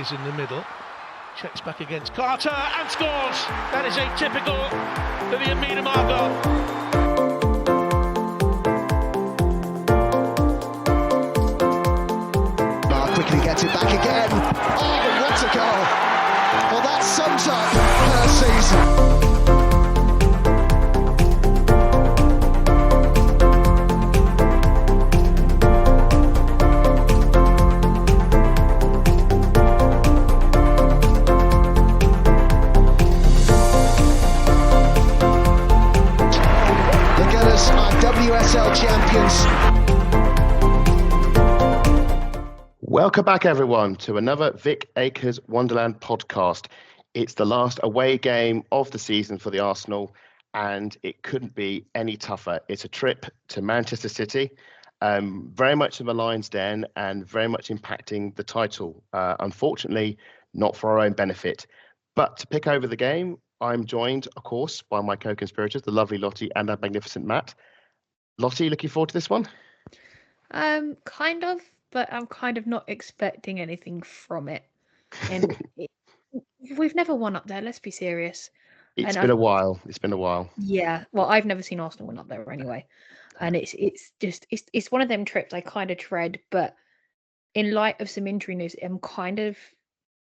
Davies in the middle. Checks back against Carter and scores. That is atypical for the Amina Margot. Quickly gets it back again. Oh, what a goal! Well, that sums up her season. The Gunners are WSL champions. Welcome back, everyone, to another Vic Akers Wonderland podcast. It's the last away game of the season for the Arsenal, and it couldn't be any tougher. It's a trip to Manchester City, very much in the Lions' den and very much impacting the title. Unfortunately, not for our own benefit. But to pick over the game, I'm joined, of course, by my co-conspirators, the lovely Lottie and our magnificent Matt. Lottie, looking forward to this one? Kind of. But I'm kind of not expecting anything from it. And we've never won up there, let's be serious. It's been a while. Yeah, well, I've never seen Arsenal win up there anyway. And it's one of them trips I kind of tread, but in light of some injury news, I'm kind of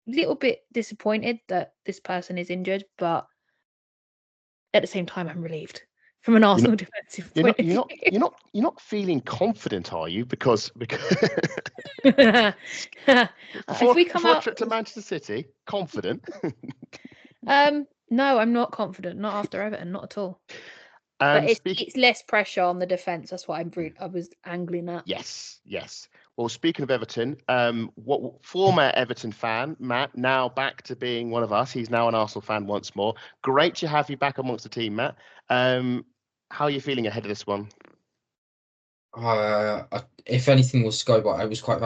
a little bit disappointed that this person is injured, but at the same time, I'm relieved. From an Arsenal defensive point of view. You're not feeling confident, are you? Because if we come before a out trip to Manchester City, confident. no, I'm not confident. Not after Everton, not at all. But it's less pressure on the defence. That's what I was angling at. Yes. Well, speaking of Everton, former Everton fan Matt, now back to being one of us. He's now an Arsenal fan once more. Great to have you back amongst the team, Matt. How are you feeling ahead of this one? If anything was to go by, it was quite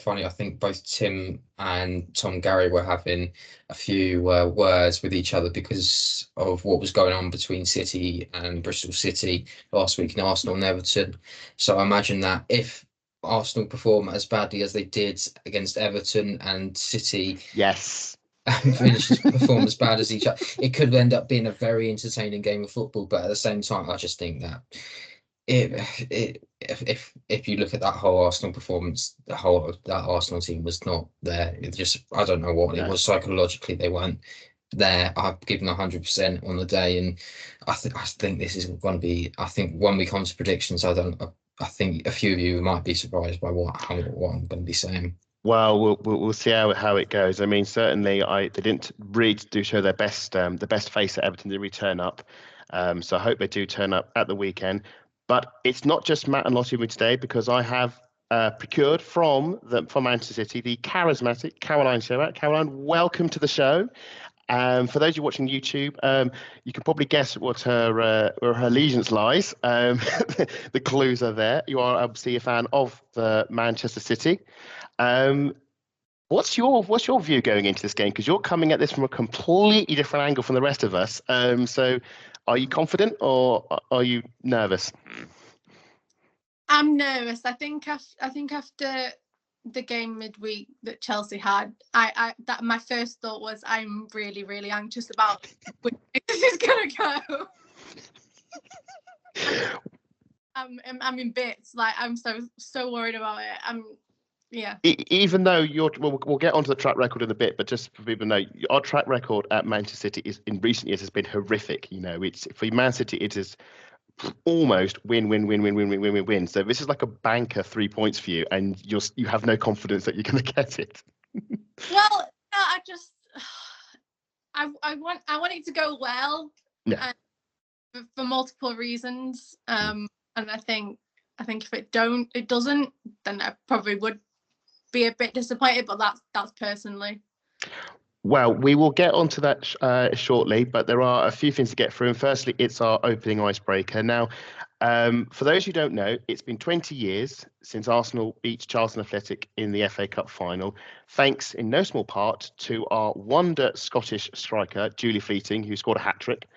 funny. I think both Tim and Tom Gary were having a few words with each other because of what was going on between City and Bristol City last week in Arsenal and Everton. So I imagine that if Arsenal perform as badly as they did against Everton and City, yes, perform as bad as each other, it could end up being a very entertaining game of football. But at the same time, I just think that if you look at that whole Arsenal performance, that Arsenal team was not there. It just, I don't know what it was psychologically. They weren't there. I've given 100% on the day, and I think this is going to be. I think when we come to predictions, I think a few of you might be surprised by what I'm going to be saying. Well, we'll see how it goes. I mean, certainly, they didn't really show their best the best face at Everton. They really turn up, so I hope they do turn up at the weekend. But it's not just Matt and Lottie with me today, because I have procured from Manchester City the charismatic Caroline Sherratt. Caroline, welcome to the show. For those of you watching YouTube, you can probably guess what where her allegiance lies. The clues are there. You are obviously a fan of the Manchester City. What's your view going into this game? Because you're coming at this from a completely different angle from the rest of us. So, are you confident or are you nervous? I'm nervous. I think after the game midweek that Chelsea had, that my first thought was I'm really, really anxious about where this is gonna go. I'm in bits. Like, I'm so worried about it. Yeah. Even though we'll get onto the track record in a bit, but just for people to know, our track record at Manchester City is in recent years has been horrific. You know, it's for Man City, it is almost win. So this is like a banker 3 points for you, and you have no confidence that you're going to get it. Well, no, I want it to go well. Yeah. For multiple reasons. And I think if it doesn't, then I probably would be a bit disappointed. But that's personally. Well, we will get onto that shortly, but there are a few things to get through. And firstly, it's our opening icebreaker. Now, for those who don't know, it's been 20 years since Arsenal beat Charlton Athletic in the FA Cup final, thanks in no small part to our wonder Scottish striker, Julie Keating, who scored a hat-trick.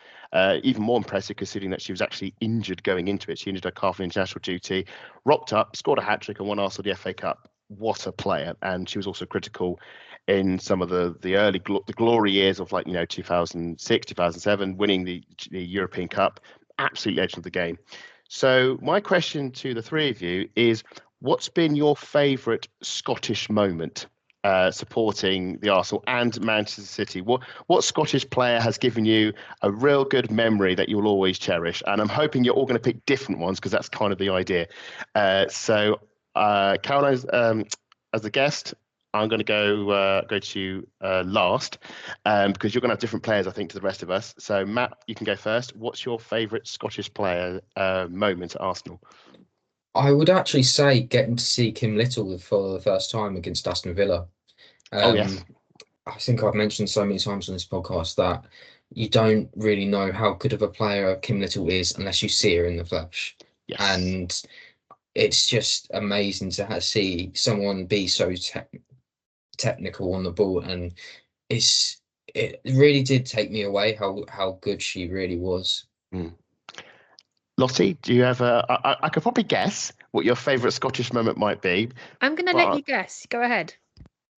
Even more impressive considering that she was actually injured going into it. She injured her calf in international duty, rocked up, scored a hat-trick and won Arsenal the FA Cup. What a player. And she was also critical in some of the early the glory years of 2006, 2007, winning the European Cup. Absolute legend of the game. So my question to the three of you is, what's been your favourite Scottish moment supporting the Arsenal and Manchester City? What Scottish player has given you a real good memory that you'll always cherish? And I'm hoping you're all going to pick different ones, because that's kind of the idea. So Caroline, as the guest, I'm going to go to you last, because you're going to have different players, I think, to the rest of us. So Matt, you can go first. What's your favourite Scottish player moment at Arsenal? I would actually say getting to see Kim Little for the first time against Aston Villa. Oh, yes. I think I've mentioned so many times on this podcast that you don't really know how good of a player Kim Little is unless you see her in the flesh. Yes. And it's just amazing to see someone be so technical on the ball, and it really did take me away how good she really was. Lottie, do you have I could probably guess what your favourite Scottish moment might be. I'm going to let you guess. Go ahead.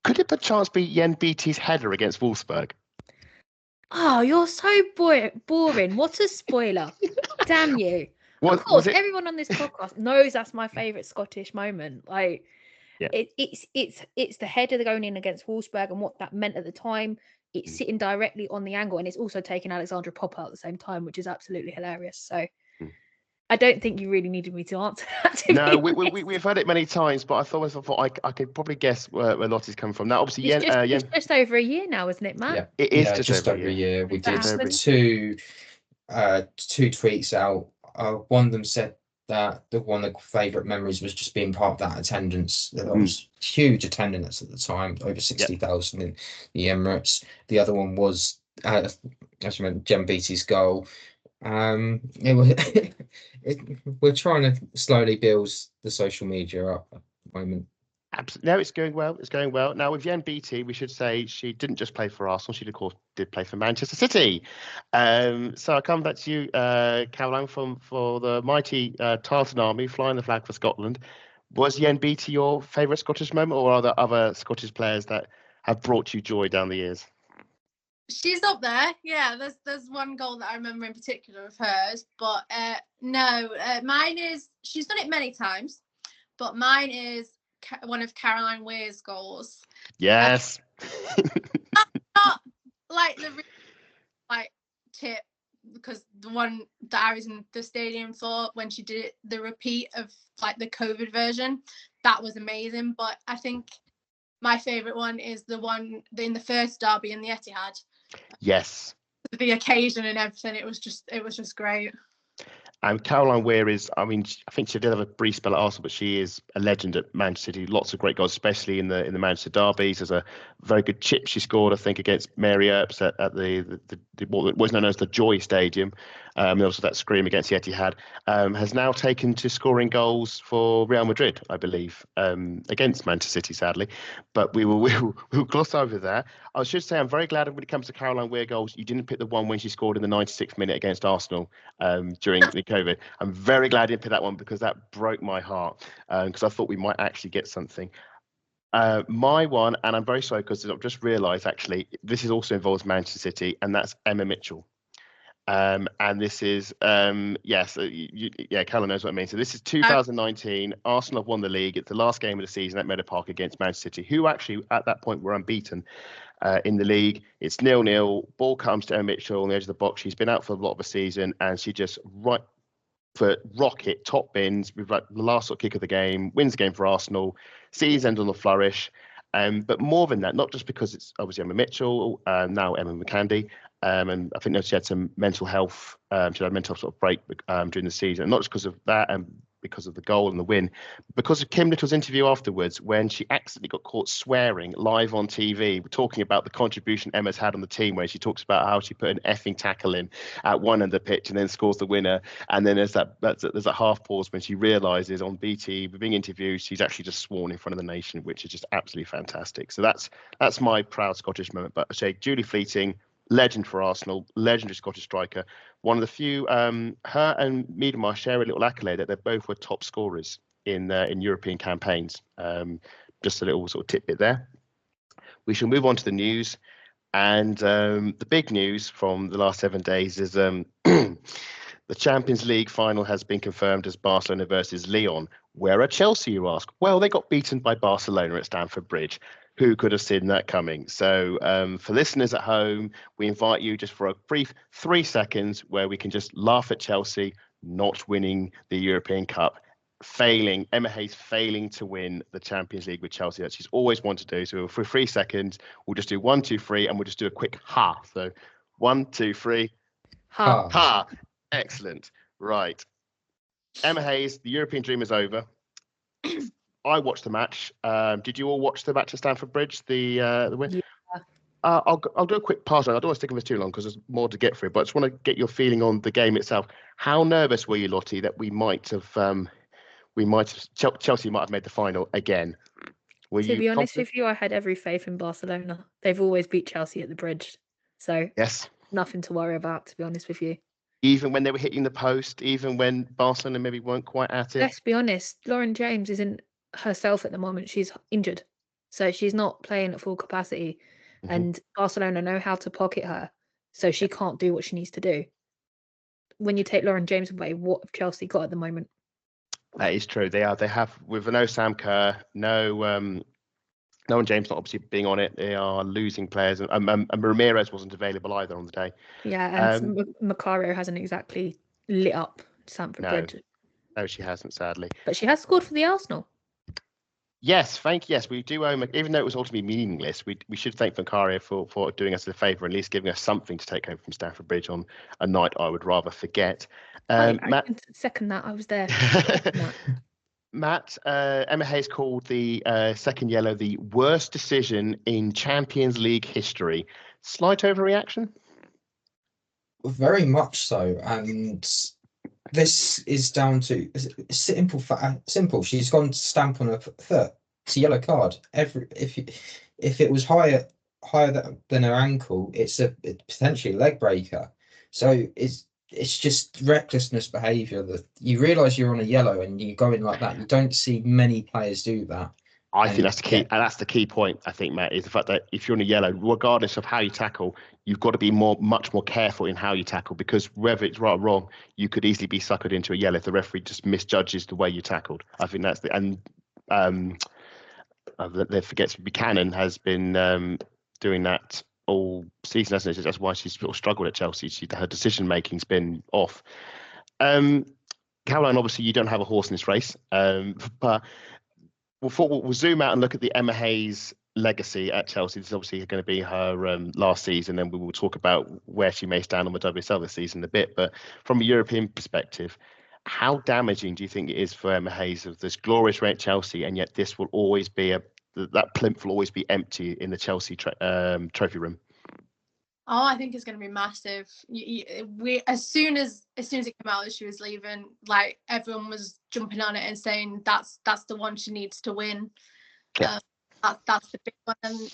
Could it perchance be Yen Beattie's header against Wolfsburg? Oh, you're so boring. What a spoiler. Damn you. Of course, everyone on this podcast knows that's my favourite Scottish moment. It's the header going in against Wolfsburg and what that meant at the time. It's sitting directly on the angle, and it's also taking Alexandra Popper at the same time, which is absolutely hilarious. So I don't think you really needed me to answer that. No, we've heard it many times, but I thought I could probably guess where Lottie's come from. Now, obviously, it's just over a year now, isn't it, Matt? Yeah, it is just over a year. We did two tweets out. One of them said that one of the favourite memories was just being part of that attendance. There was huge attendance at the time, over 60,000 in the Emirates. The other one was, as you mentioned, Jen Beattie's goal. We're trying to slowly build the social media up at the moment. Absolutely. No, it's going well. It's going well. Now, with Yen Beattie, we should say she didn't just play for Arsenal. She, of course, did play for Manchester City. So I'll come back to you, Caroline, for the mighty Tartan Army flying the flag for Scotland. Was Yen Beattie your favourite Scottish moment, or are there other Scottish players that have brought you joy down the years? She's up there. Yeah, there's one goal that I remember in particular of hers. But mine is, she's done it many times, but mine is one of Caroline Weir's goals. Yes. Not like the tip, because the one that I was in the stadium for when she did it, the repeat of the COVID version, that was amazing. But I think my favourite one is the one in the first derby in the Etihad. Yes. The occasion and everything, it was just great. And Caroline Weir is, I think she did have a brief spell at Arsenal, but she is a legend at Manchester City. Lots of great goals, especially in the Manchester derbies. There's a very good chip she scored, I think, against Mary Earps at the what was known as the Joie Stadium. Also that scream against the Etihad. Has now taken to scoring goals for Real Madrid, I believe, against Manchester City, sadly. But we will gloss over that. I should say I'm very glad when it comes to Caroline Weir goals, you didn't pick the one when she scored in the 96th minute against Arsenal during the COVID. I'm very glad I didn't pick that one, because that broke my heart, because I thought we might actually get something. My one, and I'm very sorry because I've just realised actually this also involves Manchester City, and that's Emma Mitchell. And this is Caroline knows what I mean. So this is 2019. Arsenal have won the league. It's the last game of the season at Meadow Park against Manchester City, who actually at that point were unbeaten in the league. It's 0-0. Ball comes to Emma Mitchell on the edge of the box. She's been out for a lot of the season, and she just for rocket top bins with the last sort of kick of the game, wins the game for Arsenal. Season end on the flourish. But more than that, not just because it's obviously Emma Mitchell, now Emma McCandy, and I think she had some mental health. She had a mental health sort of break during the season, and not just because of that and because of the goal and the win, because of Kim Little's interview afterwards when she accidentally got caught swearing live on TV, talking about the contribution Emma's had on the team, where she talks about how she put an effing tackle in at one end of the pitch and then scores the winner. And then there's a half pause when she realises on BT, being interviewed, she's actually just sworn in front of the nation, which is just absolutely fantastic. So that's my proud Scottish moment. But I say Julie Fleeting, legend for Arsenal, legendary Scottish striker. One of the few, her and Miedemar share a little accolade that they both were top scorers in European campaigns. Just a little sort of tidbit there. we shall move on to the news. And the big news from the last 7 days is the Champions League final has been confirmed as Barcelona versus Lyon. Where are Chelsea, you ask? Well, they got beaten by Barcelona at Stamford Bridge. Who could have seen that coming? So for listeners at home, we invite you just for a brief 3 seconds where we can just laugh at Chelsea not winning the European Cup, Emma Hayes failing to win the Champions League with Chelsea that she's always wanted to do. So for 3 seconds, we'll just do 1, 2, 3, and we'll just do a quick ha. So 1, 2, 3, Ha. ha. Excellent. Right. Emma Hayes, the European dream is over. I watched the match. Did you all watch the match at Stamford Bridge? The win. Yeah. I'll do a quick pass on. I don't want to stick on this too long because there's more to get through. But I just want to get your feeling on the game itself. How nervous were you, Lottie, that Chelsea might have made the final again? To be honest with you, I had every faith in Barcelona. They've always beat Chelsea at the Bridge, so yes, nothing to worry about. To be honest with you, even when they were hitting the post, even when Barcelona maybe weren't quite at it. Let's be honest. Lauren James isn't herself at the moment. She's injured, so she's not playing at full capacity. Mm-hmm. And Barcelona know how to pocket her, so she can't do what she needs to do. When you take Lauren James away, what have Chelsea got at the moment? That is true. They have with no Sam Kerr, no one James not obviously being on it. They are losing players, and Ramirez wasn't available either on the day. Yeah, and Macario hasn't exactly lit up Stamford Bridge. No, she hasn't, sadly. But she has scored for the Arsenal. Yes, yes, we do owe. Even though it was ultimately meaningless, we should thank Macario for doing us a favour, at least giving us something to take home from Stamford Bridge on a night I would rather forget. I can second that. I was there. Matt, Emma Hayes called the second yellow the worst decision in Champions League history. Slight overreaction? Very much so, and this is down to simple. She's gone to stamp on her foot. It's a yellow card. If it was higher than her ankle, it's potentially a leg breaker. So it's just recklessness behaviour that you realise you're on a yellow and you go in like that. You don't see many players do that. I think that's the key. And that's the key point, I think, Matt, is the fact that if you're on a yellow, regardless of how you tackle, you've got to be much more careful in how you tackle, because whether it's right or wrong, you could easily be suckered into a yellow if the referee just misjudges the way you tackled. I think that's they forget Buchanan has been doing that all season, hasn't it? That's why she's sort of struggled at Chelsea. Her decision making's been off. Caroline, obviously, you don't have a horse in this race, but we'll zoom out and look at the Emma Hayes legacy at Chelsea. This is obviously going to be her last season, and we will talk about where she may stand on the WSL this season in a bit. But from a European perspective, how damaging do you think it is for Emma Hayes of this glorious reign at Chelsea, and yet this will always be that plinth will always be empty in the Chelsea trophy room? Oh, I think it's going to be massive. We as soon as it came out that she was leaving, like everyone was jumping on it and saying that's the one she needs to win. Yeah. That's the big one, and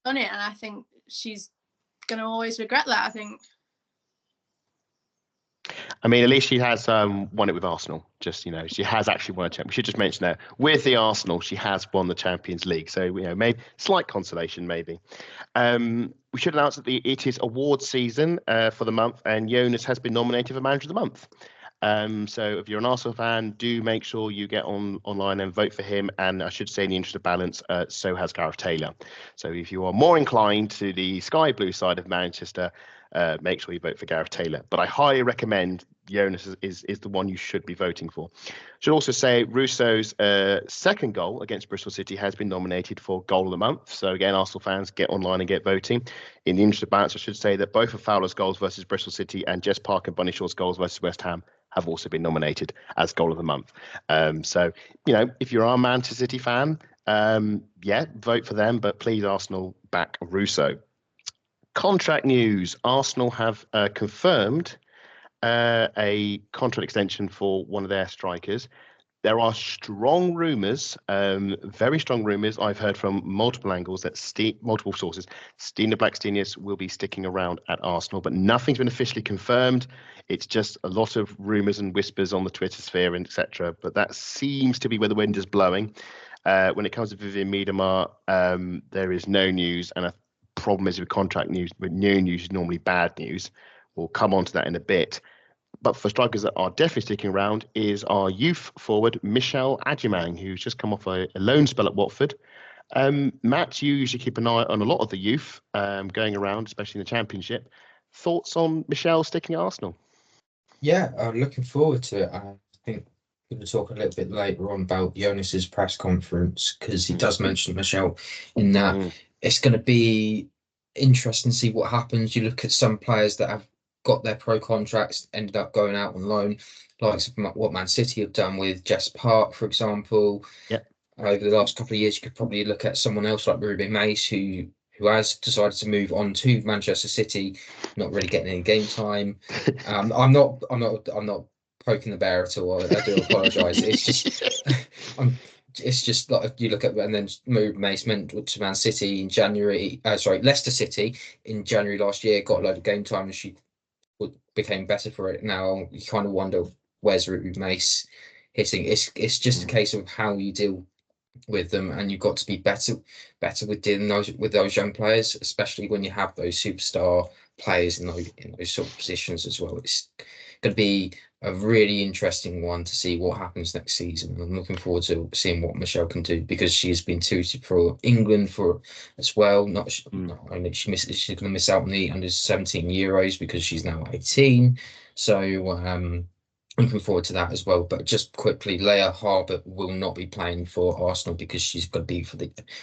done it. And I think she's going to always regret that. I think. I mean, at least she has won it with Arsenal. Just, she has actually won a champion. We should just mention that with the Arsenal, she has won the Champions League. So, maybe slight consolation, maybe. We should announce that it is awards season for the month, and Jonas has been nominated for Manager of the Month. So if you're an Arsenal fan, do make sure you get online and vote for him. And I should say, in the interest of balance, so has Gareth Taylor. So if you are more inclined to the sky blue side of Manchester, make sure you vote for Gareth Taylor. But I highly recommend Jonas is the one you should be voting for. Should also say Russo's second goal against Bristol City has been nominated for Goal of the Month. So again, Arsenal fans, get online and get voting. In the interest of balance, I should say that both of Fowler's goals versus Bristol City and Jess Parker and Bunny Shaw's goals versus West Ham have also been nominated as Goal of the Month. So, if you're a Manchester City fan, vote for them. But please, Arsenal, back Russo. Contract news. Arsenal have confirmed a contract extension for one of their strikers. There are strong rumours, very strong rumours I've heard from multiple angles that multiple sources, Stina Blackstenius will be sticking around at Arsenal, but nothing's been officially confirmed. It's just a lot of rumours and whispers on the Twitter sphere, and etc. But that seems to be where the wind is blowing. When it comes to Vivian Miedema, there is no news, and a problem is with contract news. With new news is normally bad news. We'll come on to that in a bit. But for strikers that are definitely sticking around is our youth forward, Michelle Adjumang, who's just come off a loan spell at Watford. Matt, you usually keep an eye on a lot of the youth going around, especially in the Championship. Thoughts on Michelle sticking at Arsenal? Yeah, I'm looking forward to it. I think we're going to talk a little bit later on about Jonas's press conference, because he does mention Michelle in that. It's going to be interesting to see what happens. You look at some players that have got their pro contracts, ended up going out on loan, like what Man City have done with Jess Park, for example. Yep. Over the last couple of years, you could probably look at someone else like Ruben Mace, who has decided to move on to Manchester City, not really getting any game time. I'm not poking the bear at all. I do apologise. It's just like you look at, and then Ruben Mace went to Man City in January. Leicester City in January last year, got a load of game time, and she became better for it. Now you kind of wonder, where's Ruben Mace hitting? It's just a case of how you deal with them, and you've got to be better with dealing with those young players, especially when you have those superstar players in those sort of positions as well. It's going to be a really interesting one to see what happens next season. I'm looking forward to seeing what Michelle can do, because she's been tutored for England as well. Not only she's going to miss out on the under 17 Euros because she's now 18. So looking forward to that as well. But just quickly, Leah Harbert will not be playing for Arsenal because she's going to be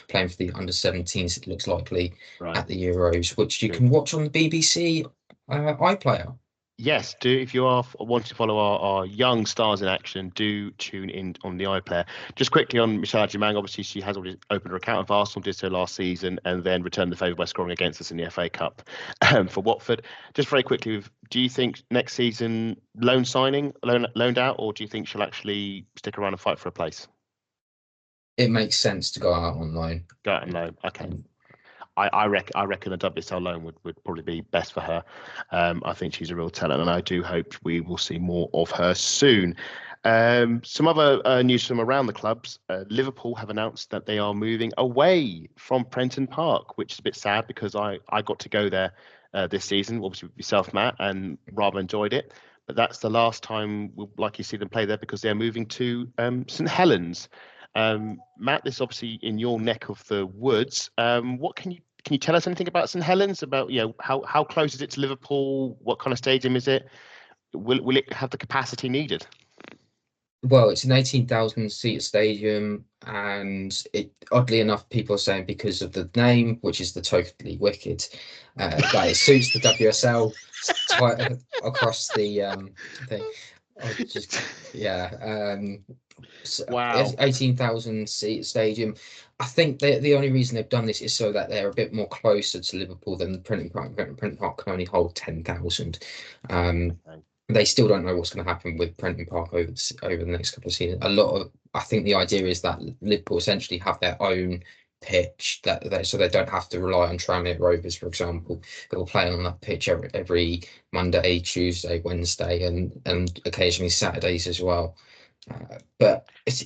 playing for the under 17s. It looks likely at the Euros, which you can watch on the BBC iPlayer. Yes, do. If you are wanting to follow our young stars in action, do tune in on the iPlayer. Just quickly on Michelle Adjumang, obviously she has already opened her account with Arsenal, did so last season, and then returned the favour by scoring against us in the FA Cup for Watford. Just very quickly, do you think next season loaned out, or do you think she'll actually stick around and fight for a place? It makes sense to go out on loan. Go out on loan, okay. I reckon a WSL loan would probably be best for her. I think she's a real talent, and I do hope we will see more of her soon. Some other news from around the clubs. Liverpool have announced that they are moving away from Prenton Park, which is a bit sad because I got to go there this season, obviously with yourself, Matt, and rather enjoyed it. But that's the last time we'll likely see them play there because they're moving to St Helens. Matt, this is obviously in your neck of the woods. What can you tell us anything about St Helens? About how close is it to Liverpool? What kind of stadium is it? Will it have the capacity needed? Well, it's an 18,000 seat stadium, and oddly enough, people are saying because of the name, which is the Totally Wicked, that it suits the WSL across the thing. Wow. 18,000 seat stadium. I think the only reason they've done this is so that they're a bit more closer to Liverpool than Prenton Park. Prenton Park can only hold 10,000. They still don't know what's going to happen with Prenton Park over the next couple of seasons. I think the idea is that Liverpool essentially have their own pitch so they don't have to rely on Tranmere Rovers, for example. They'll play on that pitch every Monday, Tuesday, Wednesday, and occasionally Saturdays as well. But it's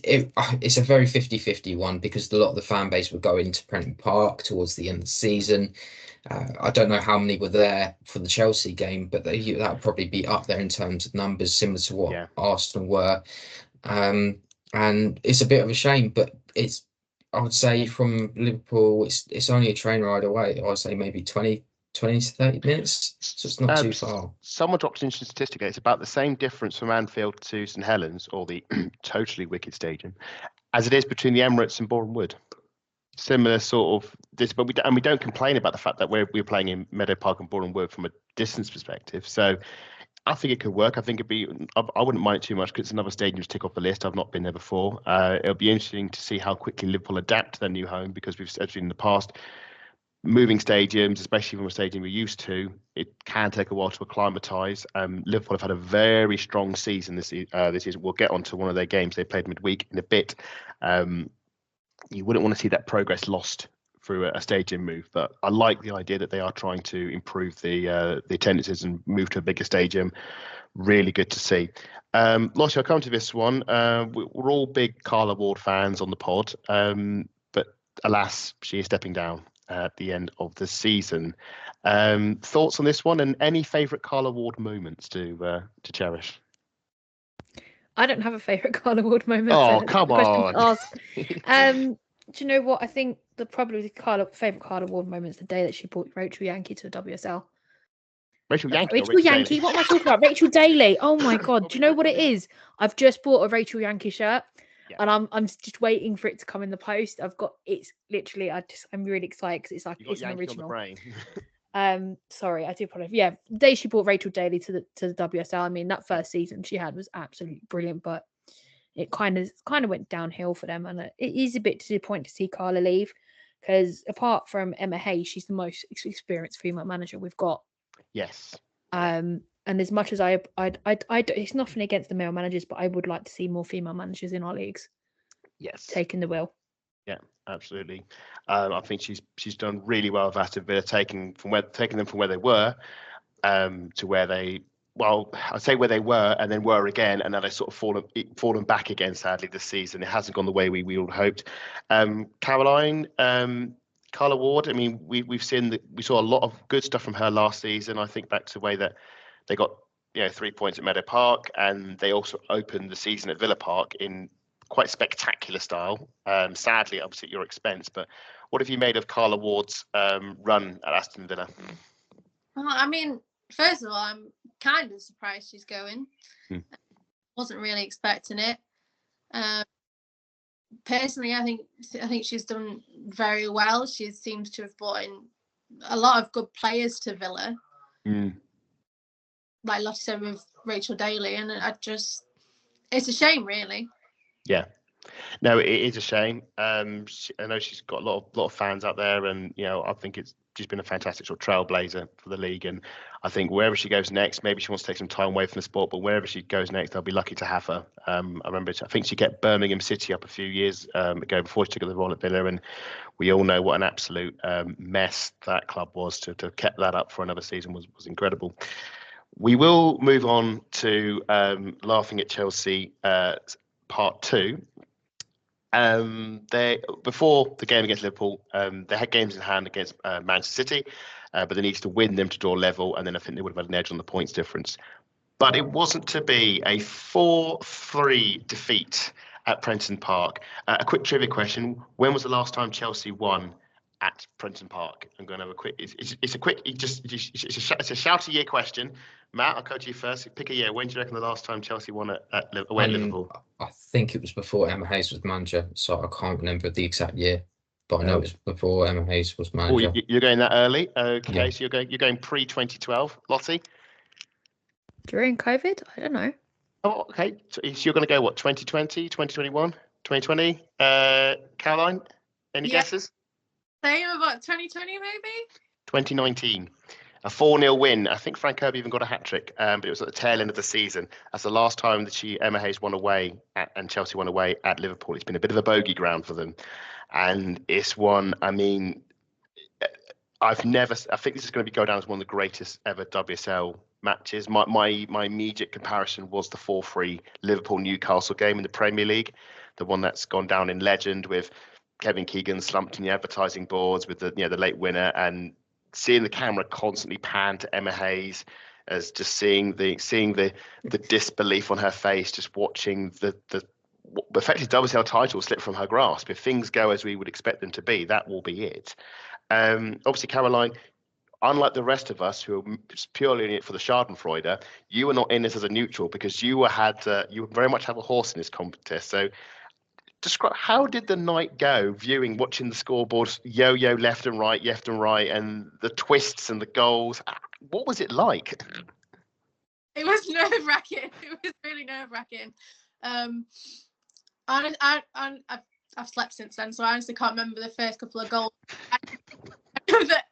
a very 50-50 one, because a lot of the fan base would go into Prenton Park towards the end of the season. I don't know how many were there for the Chelsea game, but that would probably be up there in terms of numbers, similar to what Arsenal were. And it's a bit of a shame, but I would say from Liverpool, it's only a train ride away. I would say maybe 20 to 30 minutes, so it's not too far. Someone dropped an interesting statistic. It's about the same difference from Anfield to St Helens, or the Totally Wicked Stadium, as it is between the Emirates and Boreham Wood. Similar sort of this, but we don't complain about the fact that we're playing in Meadow Park and Boreham Wood from a distance perspective. So I think it could work. I think I wouldn't mind it too much because it's another stadium to tick off the list. I've not been there before. It'll be interesting to see how quickly Liverpool adapt to their new home, because we've said in the past, moving stadiums, especially from a stadium we're used to, it can take a while to acclimatise. Liverpool have had a very strong season this season. We'll get onto one of their games they played midweek in a bit. You wouldn't want to see that progress lost through a stadium move. But I like the idea that they are trying to improve the attendances and move to a bigger stadium. Really good to see. Lottie, I'll come to this one. We're all big Carla Ward fans on the pod, but alas, she is stepping down at the end of the season. Thoughts on this one, and any favourite Carla Ward moments to cherish? I don't have a favourite Carla Ward moment. Oh, so come question to on. ask. Do you know what? I think probably the favourite Carla Ward moment is the day that she brought Rachel Yankee to the WSL. Rachel Yankee. Rachel Yankee. Daly? What am I talking about? Rachel Daly. Oh my God. Do you know what it is? I've just bought a Rachel Yankee shirt, and I'm just waiting for it to come in the post. It's literally. I'm really excited because it's like it's an original. On the brain. Sorry, I do apologize. Yeah, the day she brought Rachel Daly to the WSL. I mean, that first season she had was absolutely brilliant, but it kind of went downhill for them, and it is a bit disappointing to see Carla leave, because apart from Emma Hayes, she's the most experienced female manager we've got. Yes. And as much as I it's nothing against the male managers, but I would like to see more female managers in our leagues. Yes. Taking the wheel. Yeah, absolutely. I think she's done really well with Aston Villa, taking them from where they were to where they. Well, I'd say where they were and then were again, and then they sort of fallen back again. Sadly, this season it hasn't gone the way we all hoped. Caroline, Carla Ward. I mean, we saw a lot of good stuff from her last season. I think back to the way that they got 3 points at Meadow Park, and they also opened the season at Villa Park in quite spectacular style. Sadly, obviously at your expense. But what have you made of Carla Ward's run at Aston Villa? Well, I mean, first of all, I'm kind of surprised she's going. Wasn't really expecting it. Personally, I think she's done very well. She seems to have brought in a lot of good players to Villa. Like Lottie said with Rachel Daly, and it's a shame, really. Yeah. No, it is a shame. I know she's got a lot of fans out there, and I think she's been a fantastic sort of trailblazer for the league. And I think wherever she goes next, maybe she wants to take some time away from the sport, but wherever she goes next, they'll be lucky to have her. I think she kept Birmingham City up a few years ago before she took the role at Villa, and we all know what an absolute mess that club was. To keep that up for another season was incredible. We will move on to Laughing at Chelsea part 2. Before the game against Liverpool, they had games in hand against Manchester City, but they needed to win them to draw level, and then I think they would have had an edge on the points difference. But it wasn't to be. A 4-3 defeat at Prenton Park. A quick trivia question: when was the last time Chelsea won at Prenton Park? I'm going to have a quick. It's a quick. It's a shout a year question. Matt, I'll go to you first. Pick a year. When do you reckon the last time Chelsea won away at Liverpool? I think it was before Emma Hayes was manager, so I can't remember the exact year, but I know it was before Emma Hayes was manager. Oh, you're going that early? Okay, yeah. So you're going pre-2012. Lottie? During COVID? I don't know. Oh, okay. So you're going to go what? 2020, 2021, 2020? Caroline, any guesses? Same, about 2020 maybe? 2019. A 4-0 win. I think Frank Kirby even got a hat-trick, but it was at the tail end of the season. That's the last time that Emma Hayes won away and Chelsea won away at Liverpool. It's been a bit of a bogey ground for them. And it's one, I mean, I think this is going to go down as one of the greatest ever WSL matches. My immediate comparison was the 4-3 Liverpool-Newcastle game in the Premier League, the one that's gone down in legend with Kevin Keegan slumped in the advertising boards with the late winner, and seeing the camera constantly pan to Emma Hayes, as just seeing the disbelief on her face, just watching the effectively WSL title slip from her grasp. If things go as we would expect them to be, that will be it. Obviously, Caroline, unlike the rest of us who are purely in it for the Schadenfreude, you were not in this as a neutral because you very much have a horse in this contest. So describe, how did the night go, watching the scoreboard yo-yo left and right, and the twists and the goals? What was it like? It was nerve-wracking. It was really nerve-wracking. I've slept since then, so I honestly can't remember the first couple of goals. I know that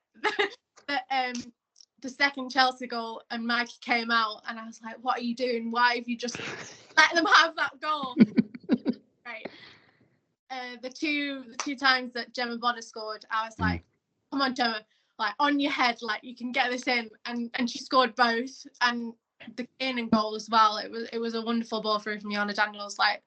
the second Chelsea goal and Mikey came out, and I was like, "What are you doing? Why have you just let them have that goal?" Right. the two times that Gemma Bonner scored, I was like, come on, Gemma, like on your head, like you can get this in, and she scored both, and the Keating goal as well. It was a wonderful ball through from Yana Daniels, like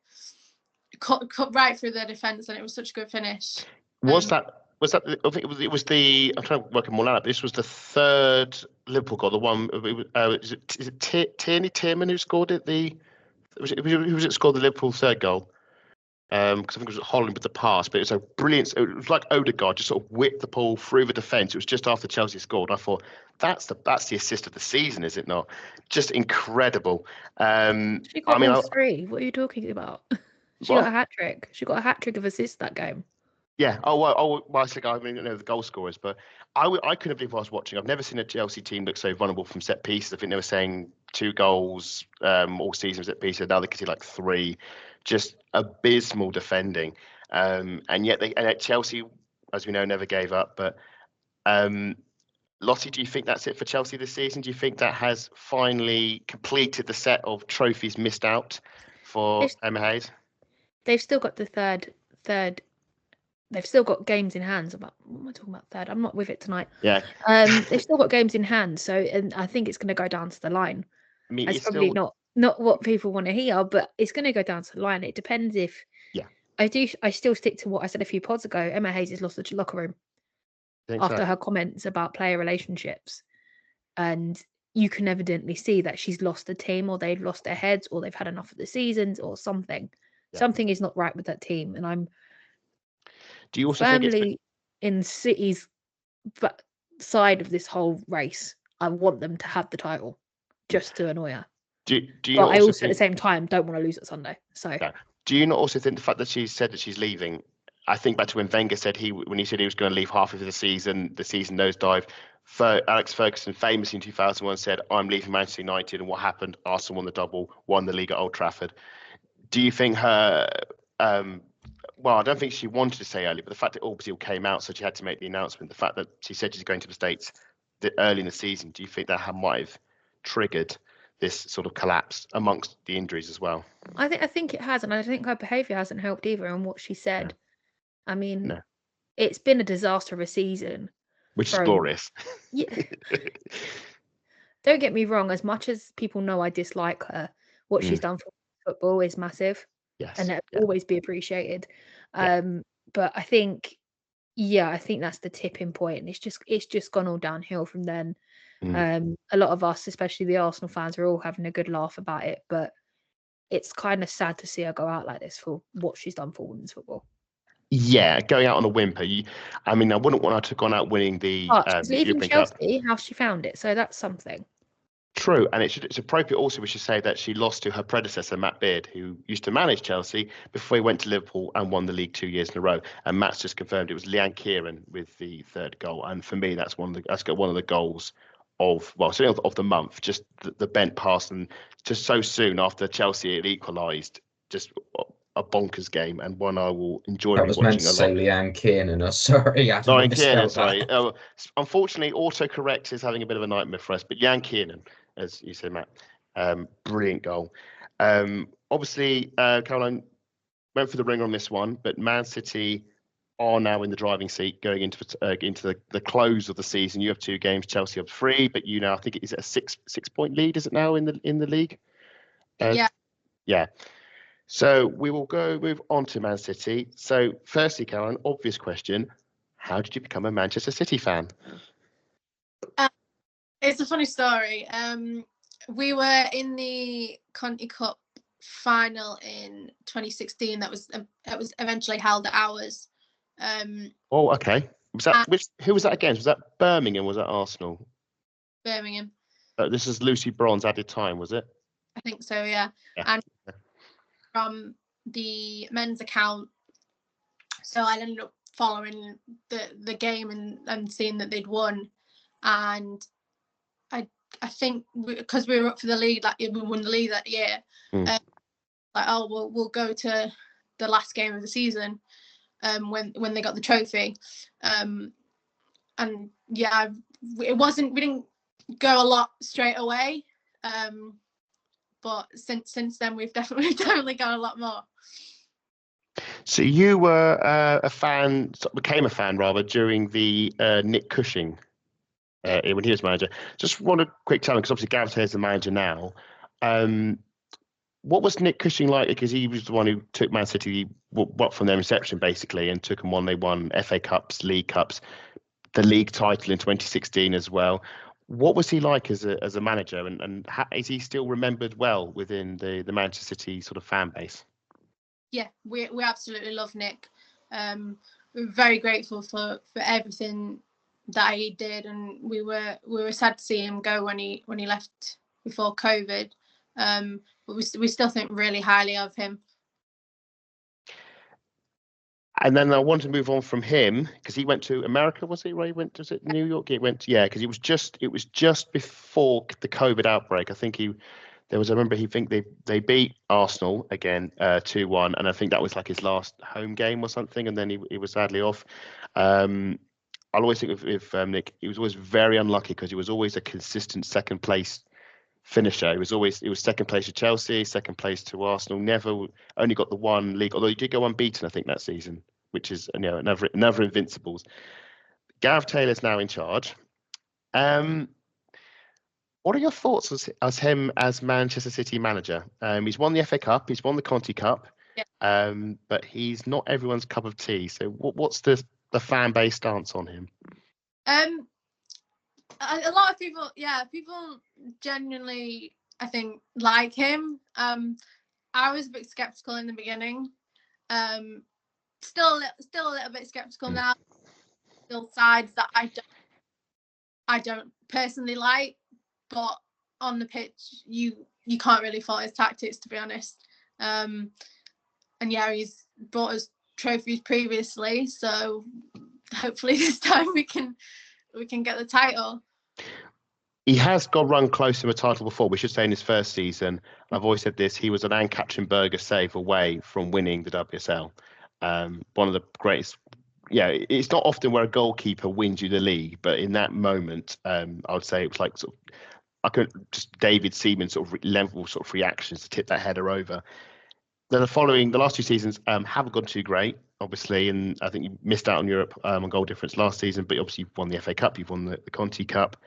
cut right through the defence, and it was such a good finish. Was that? I think it was the. I'm trying to work them all out. But this was the third Liverpool goal. The one. Is it Tierney Tierman who scored it? Who was it scored the Liverpool third goal? Because I think it was Holland with the pass, but it was a brilliant. It was like Odegaard just sort of whipped the ball through the defence. It was just after Chelsea scored. I thought that's the assist of the season, is it not? Just incredible. She got all three. What are you talking about? She got a hat trick. She got a hat trick of assists that game. Yeah. Well, I think the goal scorers, but I couldn't believe what I was watching. I've never seen a Chelsea team look so vulnerable from set pieces. I think they were saying 2 goals all season set pieces. Now they could see like 3. Just abysmal defending, and yet Chelsea, as we know, never gave up. But Lottie, do you think that's it for Chelsea this season? Do you think that has finally completed the set of trophies missed out for Emma Hayes? They've still got the third. They've still got games in hand. What am I talking about? Third. I'm not with it tonight. Yeah. They've still got games in hand. So, and I think it's going to go down to the line. I mean, it's probably not what people want to hear, but it's going to go down to the line. It depends if. Yeah. I still stick to what I said a few pods ago. Emma Hayes has lost the locker room after her comments about player relationships, and you can evidently see that she's lost the team, or they've lost their heads, or they've had enough of the seasons, or something. Yeah. Something is not right with that team, and I'm. Do you also firmly think in City's side of this whole race? I want them to have the title, just to annoy her. Do you but I also at the same time don't want to lose at Sunday. So. Yeah. Do you not also think the fact that she said that she's leaving? I think back to when Wenger said when he said he was going to leave half of the season nosedive. Alex Ferguson famously in 2001 said, "I'm leaving Manchester United," and what happened? Arsenal won the double, won the league at Old Trafford. Do you think her? Well, I don't think she wanted to say early, but the fact that obviously all came out, so she had to make the announcement. The fact that she said she's going to the States early in the season, do you think that might have triggered this sort of collapse amongst the injuries as well? I think it has, and I think her behaviour hasn't helped either on what she said. No. I mean, It's been a disaster of a season. Which is glorious. Yeah. Don't get me wrong, as much as people know I dislike her, what she's done for football is massive. Yes. And it'll always be appreciated. But I think that's the tipping point, and it's just gone all downhill from then. A lot of us, especially the Arsenal fans, are all having a good laugh about it, but it's kind of sad to see her go out like this for what she's done for women's football. Yeah, going out on a whimper. I mean, I wouldn't want her to have gone out winning the she's leaving Chelsea, how she found it, so that's something. True, and it's appropriate also we should say that she lost to her predecessor, Matt Beard, who used to manage Chelsea before he went to Liverpool and won the league 2 years in a row. And Matt's just confirmed it was Leanne Kieran with the third goal. And for me, that's one of the goals of the month. Just the bent pass, and just so soon after Chelsea had equalised, just a bonkers game, and one I will enjoy watching. I was meant to say Leanne Kiernan. Sorry, Leanne Kiernan. Sorry. Unfortunately, autocorrect is having a bit of a nightmare for us. But Leanne Kiernan, as you said, Matt, brilliant goal. Obviously, Caroline went for the ringer on this one, but Man City are now in the driving seat going into the close of the season. You have 2 games, Chelsea have 3, but you now I think is it a 6-point lead? Is it now in the league? Yeah. So we will move on to Man City. So firstly, Caroline, obvious question: how did you become a Manchester City fan? It's a funny story. We were in the Conti Cup final in 2016. That was eventually held at ours. Okay. Was that who was that against? Was that Birmingham? Was that Arsenal? Birmingham. This is Lucy Bronze added time, was it? I think so. Yeah. And from the men's account, so I ended up following the game and seeing that they'd won, and I think because we were up for the league, like we won the league that year, we'll go to the last game of the season when they got the trophy, and yeah, we didn't go a lot straight away, but since then we've definitely got a lot more. So you were a fan, became a fan rather, during the Nick Cushing when he was manager. Just want a quick tell, because obviously Gareth Taylor's the manager now. What was Nick Cushing like? Because he was the one who took Man City from their inception basically, and took them on. They won FA Cups, League Cups, the league title in 2016 as well. What was he like as a manager, and is he still remembered well within the Manchester City sort of fan base? Yeah, we absolutely love Nick. We're very grateful for everything that he did, and we were sad to see him go when he left before COVID. But we still think really highly of him. And then I want to move on from him, because he went to America, was he? Where he went? Was it New York? He went, yeah, because it was just before the COVID outbreak. I think I remember they beat Arsenal again 2-1, and I think that was like his last home game or something, and then he was sadly off. I'll always think of Nick. He was always very unlucky, because he was always a consistent second place finisher. It was second place to Chelsea, second place to Arsenal. Never only got the one league, although he did go unbeaten, I think, that season, which is another Invincibles. Gareth Taylor's now in charge. What are your thoughts as him as Manchester City manager? He's won the FA Cup, he's won the Conti Cup, but he's not everyone's cup of tea. So what's the fan base stance on him? A lot of people genuinely, I think, like him. I was a bit skeptical in the beginning. Still a little bit skeptical now. Still sides that I don't personally like, but on the pitch you can't really fault his tactics, to be honest. And yeah, he's brought us trophies previously, so hopefully this time we can get the title. He has got run close to a title before. We should say in his first season, I've always said this, he was an Anne Katzenberger save away from winning the WSL. One of the greatest. Yeah, it's not often where a goalkeeper wins you the league, but in that moment, I would say it was like just David Seaman level reactions to tip that header over. Then the last two seasons haven't gone too great, obviously, and I think you missed out on Europe on goal difference last season, but obviously you've won the FA Cup, you've won the Conti Cup.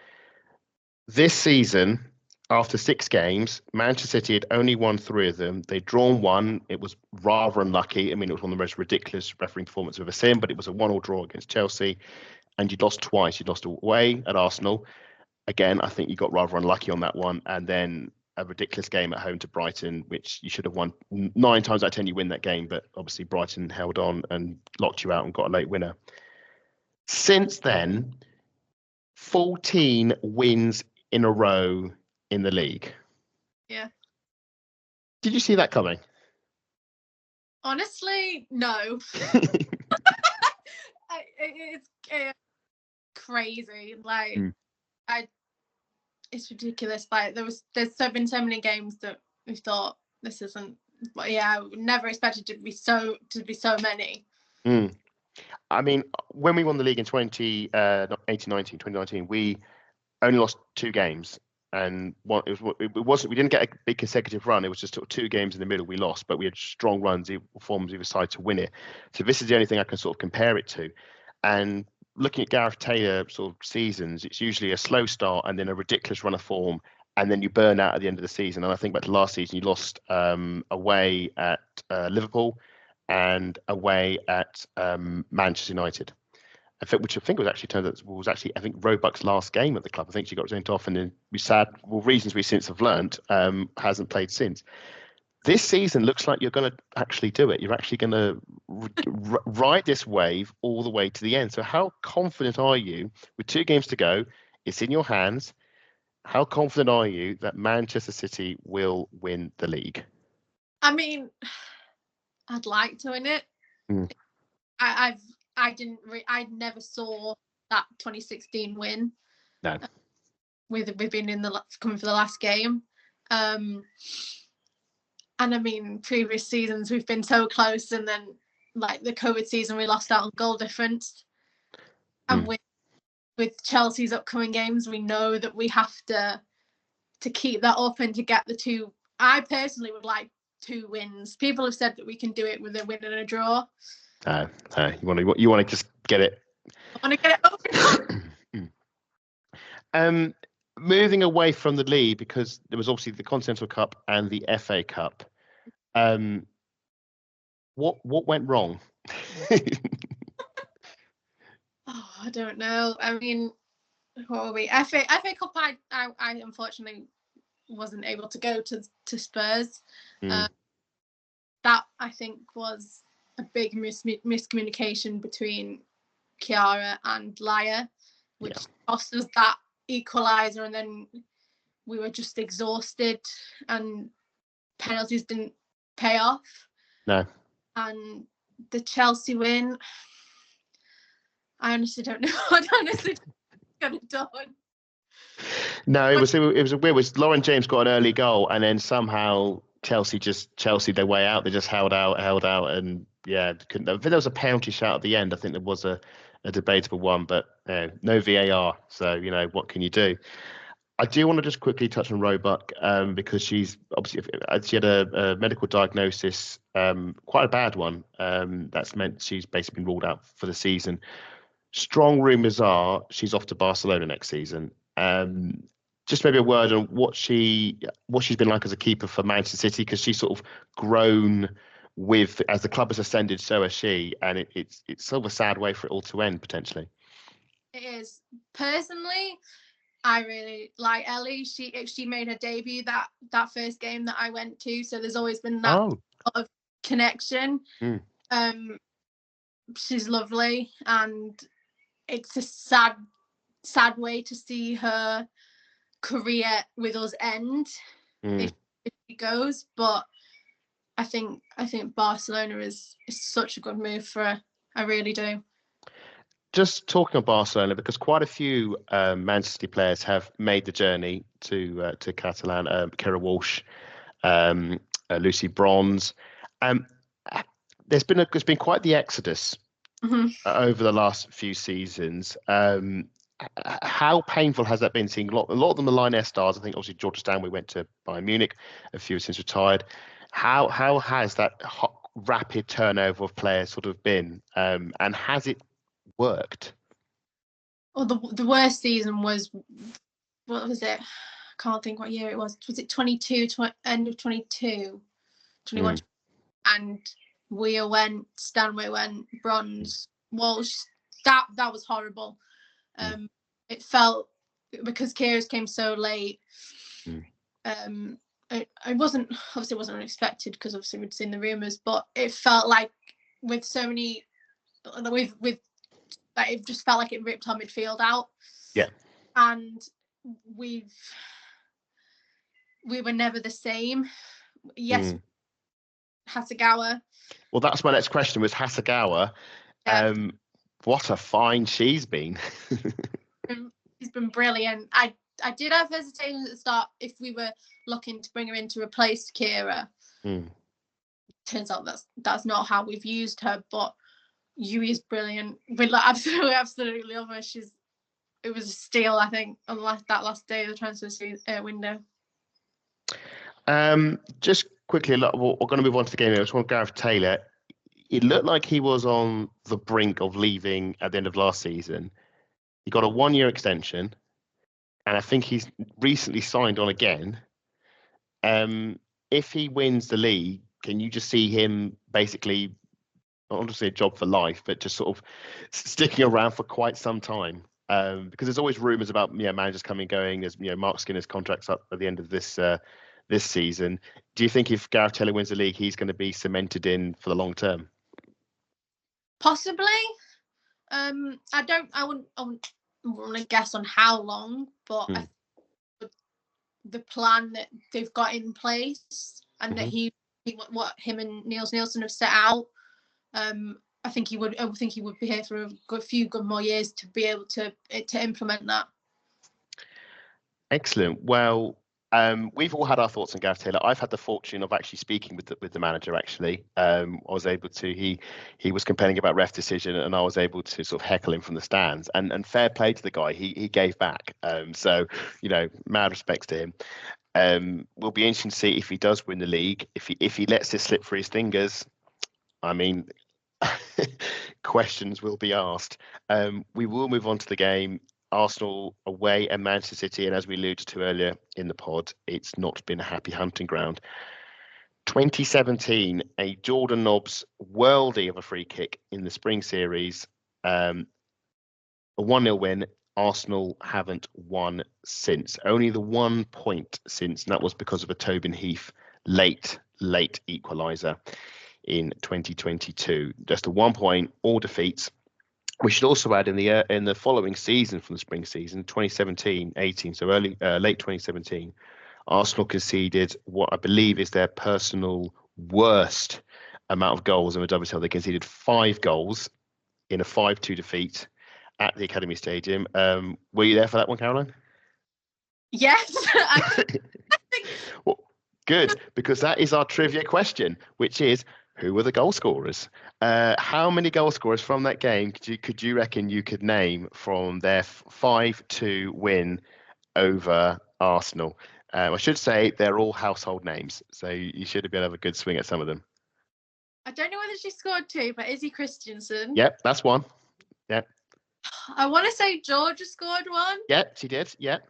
This season, after 6 games, Manchester City had only won 3 of them. They'd drawn 1. It was rather unlucky. I mean, it was one of the most ridiculous refereeing performances we've ever seen, but it was a 1-1 draw against Chelsea. And you'd lost twice. You'd lost away at Arsenal. Again, I think you got rather unlucky on that one. And then a ridiculous game at home to Brighton, which you should have won. 9 times out of 10 you win that game, but obviously Brighton held on and locked you out and got a late winner. Since then, 14 wins in a row in the league. Yeah. Did you see that coming? Honestly, no. It's crazy. Like, it's ridiculous. Like, there's been so many games that we thought this isn't. But yeah, I never expected to be so many. I mean, when we won the league in 2019, we only lost 2 games, and we didn't get a big consecutive run. It was just 2 games in the middle we lost, but we had strong runs, forms either side to win it. So this is the only thing I can compare it to. And looking at Gareth Taylor seasons, it's usually a slow start and then a ridiculous run of form, and then you burn out at the end of the season. And I think back to last season, you lost away at Liverpool and away at Manchester United. Which I think was actually I think Roebuck's last game at the club. I think she got sent off, and then reasons we since have learned, hasn't played since. This season looks like you're going to actually do it. You're actually going to ride this wave all the way to the end. So how confident are you, with 2 games to go, it's in your hands, how confident are you that Manchester City will win the league? I mean, I'd like to win it. I never saw that 2016 win. No. We've been coming for the last game. And I mean, previous seasons we've been so close, and then like the COVID season we lost out on goal difference. And with Chelsea's upcoming games, we know that we have to keep that up and to get the 2. I personally would like 2 wins. People have said that we can do it with a win and a draw. You want to just get it. I want to get it over. Moving away from the league, because there was obviously the Continental Cup and the FA Cup. What went wrong? Oh, I don't know. I mean, what were we? FA Cup. I unfortunately wasn't able to go to Spurs. That I think was a big miscommunication between Chiara and Laya, which cost us that equaliser, and then we were just exhausted, and penalties didn't pay off. No. And the Chelsea win, I honestly don't know. I honestly could have done. No, it was weird. Lauren James got an early goal, and then somehow Chelsea their way out. They just held out, and couldn't. I think there was a penalty shot at the end. I think there was a debatable one, but no VAR. So what can you do? I do want to just quickly touch on Roebuck because she had a medical diagnosis, quite a bad one. That's meant she's basically been ruled out for the season. Strong rumours are she's off to Barcelona next season. Just maybe a word on what she's been like as a keeper for Manchester City, because she's sort of grown as the club has ascended, so has she, and it's sort of a sad way for it all to end potentially. It is. Personally, I really like Ellie. She made her debut that first game that I went to, so there's always been that sort of connection. She's lovely, and it's a sad way to see her career with us end if it goes. But I think Barcelona is such a good move for her. I really do. Just talking of Barcelona, because quite a few Manchester City players have made the journey to Catalan. Kara Walsh, Lucy Bronze. There's been quite the exodus over the last few seasons. How painful has that been, seeing a lot of them are Line S stars? I think obviously Georgia Stanway went to Bayern Munich, a few since retired. How has that rapid turnover of players sort of been, and has it worked? Well, the worst season was, what was it? I can't think what year it was. Was it 22, end of 22, 21? And Weir went, Stanway went, Bronze, Walsh. That was horrible. It felt, because Kira's came so late. It wasn't unexpected, because obviously we'd seen the rumours, but it felt like with so many, it just felt like it ripped our midfield out. Yeah. And we were never the same. Yes, Hasegawa. Well, that's my next question, was Hasegawa. What a find she's been. She's been brilliant. I did have hesitation at the start if we were looking to bring her in to replace Kira. Turns out that's not how we've used her, but Yui is brilliant. We absolutely love her. It was a steal, I think, on that last day of the transfer window. Just quickly, we're going to move on to the game. I just want Gareth Taylor. It looked like he was on the brink of leaving at the end of last season. He got a 1-year extension, and I think he's recently signed on again. If he wins the league, can you just see him basically, I don't want to say a job for life, but just sort of sticking around for quite some time? Because there's always rumours about managers coming and going. As Mark Skinner's contract's up at the end of this season. Do you think if Gareth Taylor wins the league, he's going to be cemented in for the long term? Possibly. I wouldn't want to guess on how long, but the plan that they've got in place, and that what him and Niels Nielsen have set out, I think he would be here for a few good more years to be able to implement that. Excellent. Well, we've all had our thoughts on Gareth Taylor. I've had the fortune of actually speaking with the manager. Actually, I was able to. He was complaining about ref decision, and I was able to sort of heckle him from the stands. And fair play to the guy. He gave back. So mad respects to him. Will be interesting to see if he does win the league. If he lets it slip through his fingers, I mean, questions will be asked. We will move on to the game. Arsenal away at Manchester City, and as we alluded to earlier in the pod, it's not been a happy hunting ground. 2017, a Jordan Nobbs worldie of a free kick in the spring series, a 1-0 win. Arsenal haven't won since. Only the 1 point since, and that was because of a Tobin Heath late equaliser in 2022. Just a 1 point, all defeats. We should also add in the following season from the spring season, 2017-18, so late 2017, Arsenal conceded what I believe is their personal worst amount of goals in the WSL. They conceded 5 goals in a 5-2 defeat at the Academy Stadium. Were you there for that one, Caroline? Yes. Well, good, because that is our trivia question, which is, who were the goal scorers? How many goal scorers from that game could you reckon you could name from their 5-2 win over Arsenal? I should say they're all household names, so you should be able to have a good swing at some of them. I don't know whether she scored 2, but Izzy Christensen. Yep, that's one. Yep. I want to say Georgia scored 1. Yep, she did. Yep.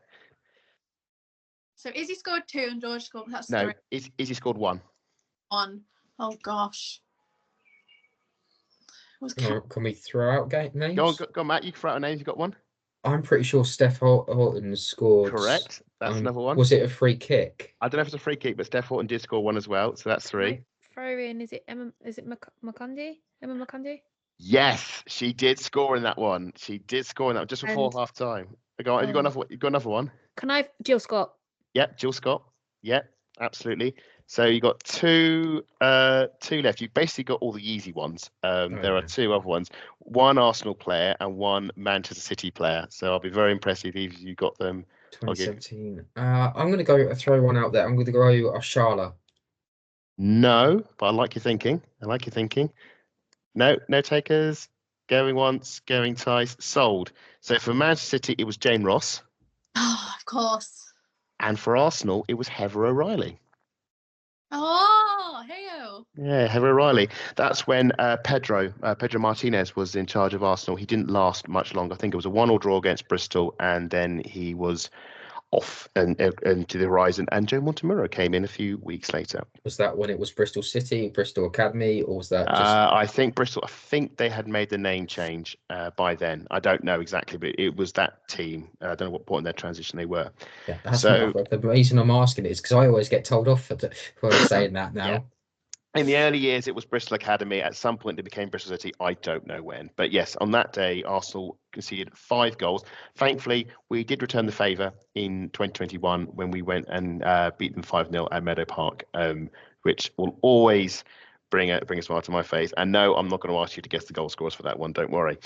So Izzy scored 2 and George scored. That's No, 3. Izzy scored 1. 1. Oh gosh. Can we throw out names? Go on, Matt. You can throw out a name. You got one? I'm pretty sure Steph Houghton scored. Correct. That's another one. Was it a free kick? I don't know if it's a free kick, but Steph Houghton did score 1 as well. So that's 3. Throw in, is it Makundi? Emma Makundi? Yes, she did score in that one. She did score in that just before half time. You got another one? Can I? Jill Scott. Yep, Jill Scott. Yep, absolutely. So you got two left. You basically got all the easy ones. There are 2 other ones. 1 Arsenal player and 1 Manchester City player. So I'll be very impressed if you got them. 2017. I'm going to throw one out there. I'm going to go Ashala. No, but I like your thinking. No takers. Going once, going twice. Sold. So for Manchester City, it was Jane Ross. Oh, of course. And for Arsenal, it was Heather O'Reilly. Oh, hey-o. Yeah, Heather O'Reilly. That's when Pedro Martinez was in charge of Arsenal. He didn't last much longer. I think it was a 1-1 draw against Bristol, and then he was off and to the horizon. And Joe Montemurro came in a few weeks later. Was that when it was Bristol City, Bristol Academy, or was that just... I think Bristol, I think they had made the name change by then. I don't know exactly, but it was that team. I don't know what point in their transition they were. Yeah, that's the reason I'm asking is because I always get told off for saying that now. Yeah. In the early years, it was Bristol Academy. At some point, it became Bristol City. I don't know when. But yes, on that day, Arsenal conceded 5 goals. Thankfully, we did return the favour in 2021 when we went and beat them 5-0 at Meadow Park, which will always bring a smile to my face. And no, I'm not going to ask you to guess the goal scorers for that one. Don't worry.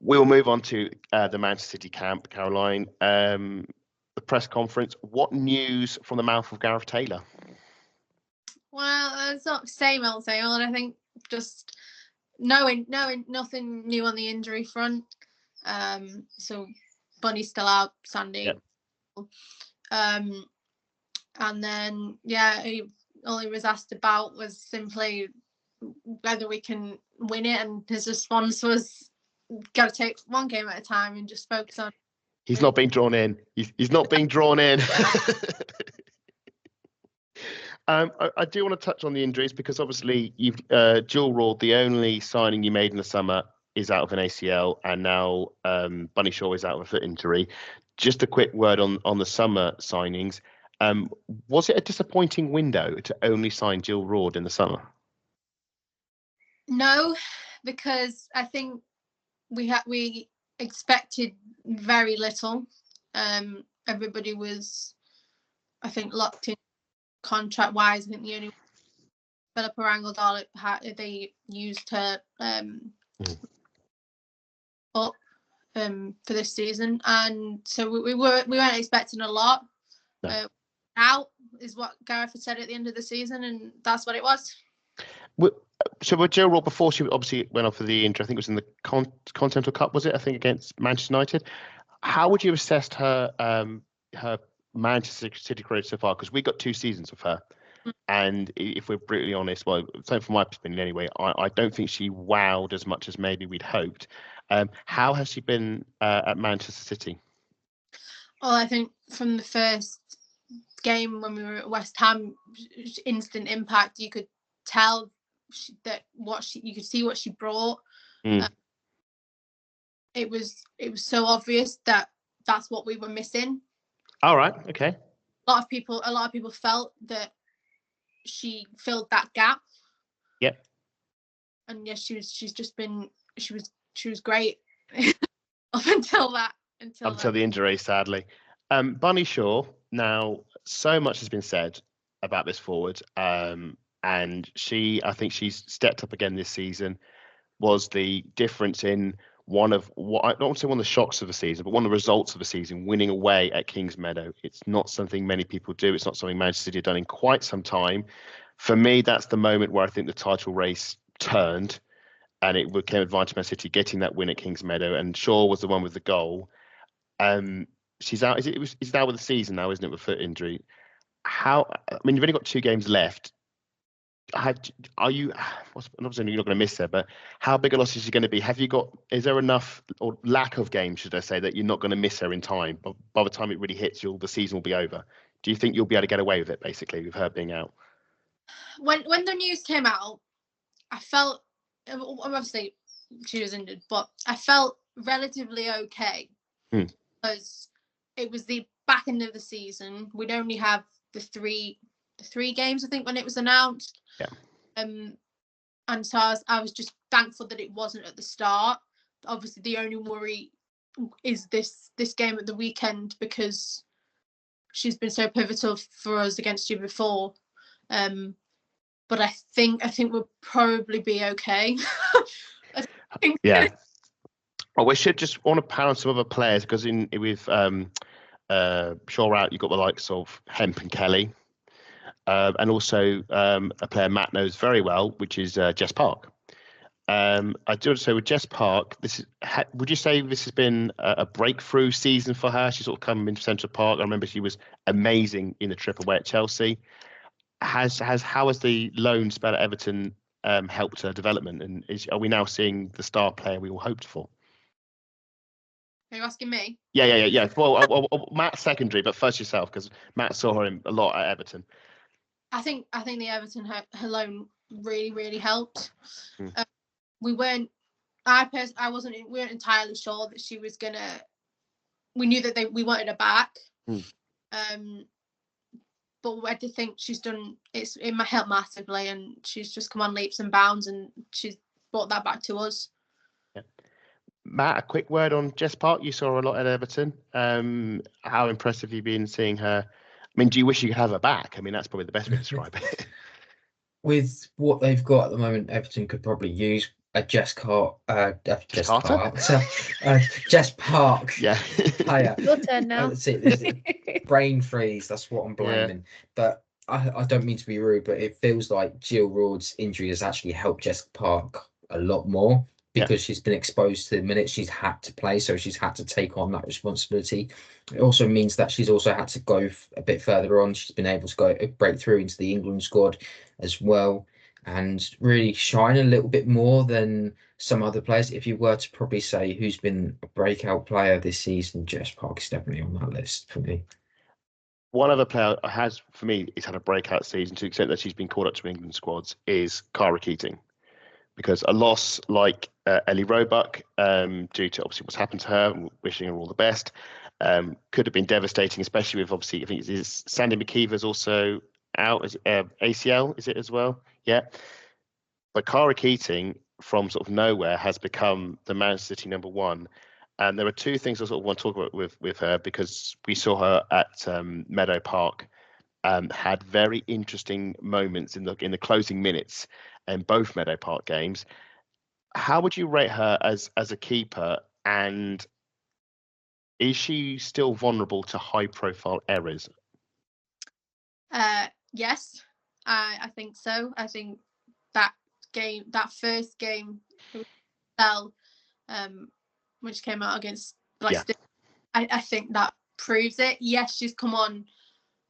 We'll move on to the Manchester City camp, Caroline. The press conference. What news from the mouth of Gareth Taylor? Well, it's not the same old. And I think just knowing nothing new on the injury front. So Bunny's still out, Sandy. Yep. And then all he was asked about was simply whether we can win it, and his response was, "Got to take one game at a time and just focus on." He's not being drawn in. He's not being drawn in. I do want to touch on the injuries because obviously you've Jill Roord, the only signing you made in the summer, is out of an ACL, and now Bunny Shaw is out of a foot injury. Just a quick word on the summer signings. Was it a disappointing window to only sign Jill Roord in the summer? No, because I think we expected very little. Everybody was, I think, locked in contract wise. I think the only Philippa Rangeldahl they used her up for this season, and so we weren't expecting a lot. No. Out is what Gareth had said at the end of the season, and that's what it was. So with Jill Roord, before she obviously went off for the injury, I think it was in the Continental Cup, was it? I think against Manchester United. How would you assess her Manchester City career so far, because we got 2 seasons of her. And if we're brutally honest, well, so from my opinion anyway, I don't think she wowed as much as maybe we'd hoped. How has she been at Manchester City? Well, I think from the first game when we were at West Ham, instant impact. You could tell you could see what she brought. It was so obvious that that's what we were missing. All right, okay. A lot of people felt that she filled that gap. Yep. And yes, she was great up until the injury, sadly. Bunny Shaw. Now, so much has been said about this forward, and I think she's stepped up again this season. Was the difference in one of what I don't want to say one of the shocks of the season, but one of the results of the season, winning away at Kingsmeadow. It's not something many people do. It's not something Manchester City have done in quite some time. For me, that's the moment where I think the title race turned, and it became advantage Man City getting that win at Kingsmeadow. And Shaw was the one with the goal. She's out. Is out with the season now, isn't it, with foot injury? You've only got 2 games left. Obviously you're not going to miss her, but how big a loss is she going to be? Is there enough or lack of games, should I say, that you're not going to miss her in time? But by the time it really hits, the season will be over. Do you think you'll be able to get away with it, basically, with her being out? When the news came out, I felt, obviously she was injured, but I felt relatively okay because it was the back end of the season. We'd only have the three games, I think, when it was announced. Yeah. And so I was just thankful that it wasn't at the start. Obviously, the only worry is this game at the weekend, because she's been so pivotal for us against you before. But I think we'll probably be okay. Yeah. Well, we should just want to pound some other players, because with Shaw out, you've got the likes of Hemp and Kelly. And also a player Matt knows very well, which is Jess Park. I do want to say with Jess Park, would you say this has been a breakthrough season for her? She's sort of come into Central Park. I remember she was amazing in the trip away at Chelsea. How has the loan spell at Everton helped her development? And are we now seeing the star player we all hoped for? Are you asking me? Yeah. Well, Matt secondary, but first yourself, because Matt saw her a lot at Everton. I think the Everton her loan really, really helped. We weren't entirely sure that she was gonna. We knew that we wanted her back. But I do think she's done. It helped massively, and she's just come on leaps and bounds, and she's brought that back to us. Yeah. Matt, a quick word on Jess Park. You saw her a lot at Everton. How impressive have you been seeing her? Do you wish you could have her back? That's probably the best way to describe it. With what they've got at the moment, Everton could probably use a Jess Park. Jess Park. Yeah. Player. Your turn now. Brain freeze. That's what I'm blaming. Yeah. But I don't mean to be rude, but it feels like Jill Roord's injury has actually helped Jess Park a lot more, because she's been exposed to the minutes she's had to play, so she's had to take on that responsibility. It also means that she's also had to go a bit further on. She's been able to break through into the England squad as well, and really shine a little bit more than some other players. If you were to probably say who's been a breakout player this season, Jess Park is definitely on that list for me. One other player has had a breakout season to the extent that she's been called up to England squads is Cara Keating. Because a loss like Ellie Roebuck, due to obviously what's happened to her, wishing her all the best, could have been devastating, especially with obviously, I think Sandy McKeever's also out. ACL, is it as well? Yeah. But Cara Keating, from sort of nowhere, has become the Manchester City number 1. And there are 2 things I sort of want to talk about with her, because we saw her at Meadow Park. Had very interesting moments in the closing minutes in both Meadow Park games. How would you rate her as a keeper, and is she still vulnerable to high-profile errors? Yes, I think so. I think that first game, which came out against Leicester, I think that proves it. Yes, she's come on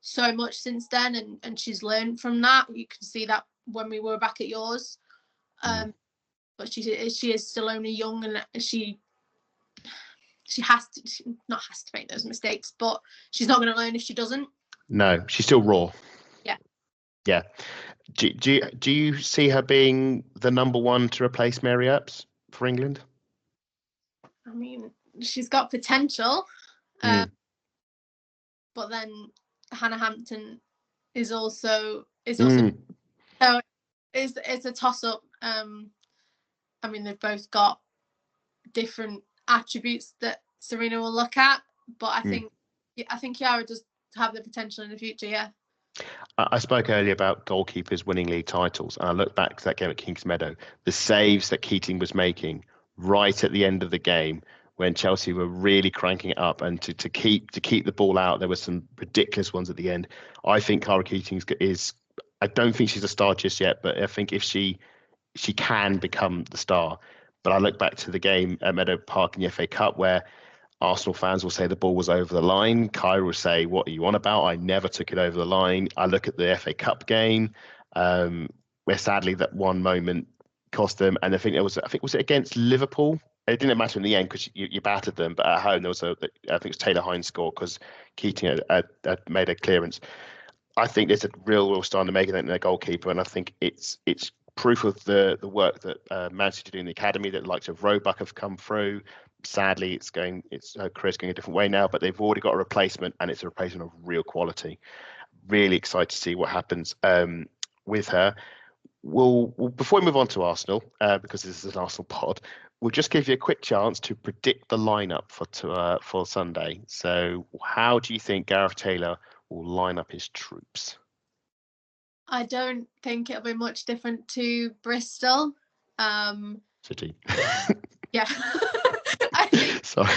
so much since then, and she's learned from that. You can see that when we were back at yours. But she is still only young, and she has to make those mistakes, but she's not going to learn if she doesn't. No, she's still raw. Yeah. Do you see her being the number one to replace Mary Earps for England? I mean, she's got potential, but then Hannah Hampton is also so it's a toss up. I mean, they've both got different attributes that Serena will look at, but I think Chiara does have the potential in the future. Yeah. I spoke earlier about goalkeepers winning league titles, and I look back to that game at Kingsmeadow, the saves that Keating was making right at the end of the game when Chelsea were really cranking it up, and to keep the ball out. There were some ridiculous ones at the end. I think Cara Keating is. I don't think she's a star just yet, but I think if she can become the star. But I look back to the game at Meadow Park in the FA Cup where Arsenal fans will say the ball was over the line. Kyra will say, "What are you on about? I never took it over the line." I look at the FA Cup game where sadly that one moment cost them, and I think was it against Liverpool. It didn't matter in the end because you battered them, but at home there was I think it was Taylor Hines score because Keating had made a clearance. I think there's a real star to make it in their goalkeeper, and I think it's proof of the work that Man City do in the academy, that the likes of Roebuck have come through. Sadly, her career's going a different way now, but they've already got a replacement, and it's a replacement of real quality. Really excited to see what happens with her. We'll before we move on to Arsenal, because this is an Arsenal pod, we'll just give you a quick chance to predict the lineup for Sunday. So, how do you think Gareth Taylor will line up his troops? I don't think it'll be much different to Bristol. City. Yeah. I think Sorry.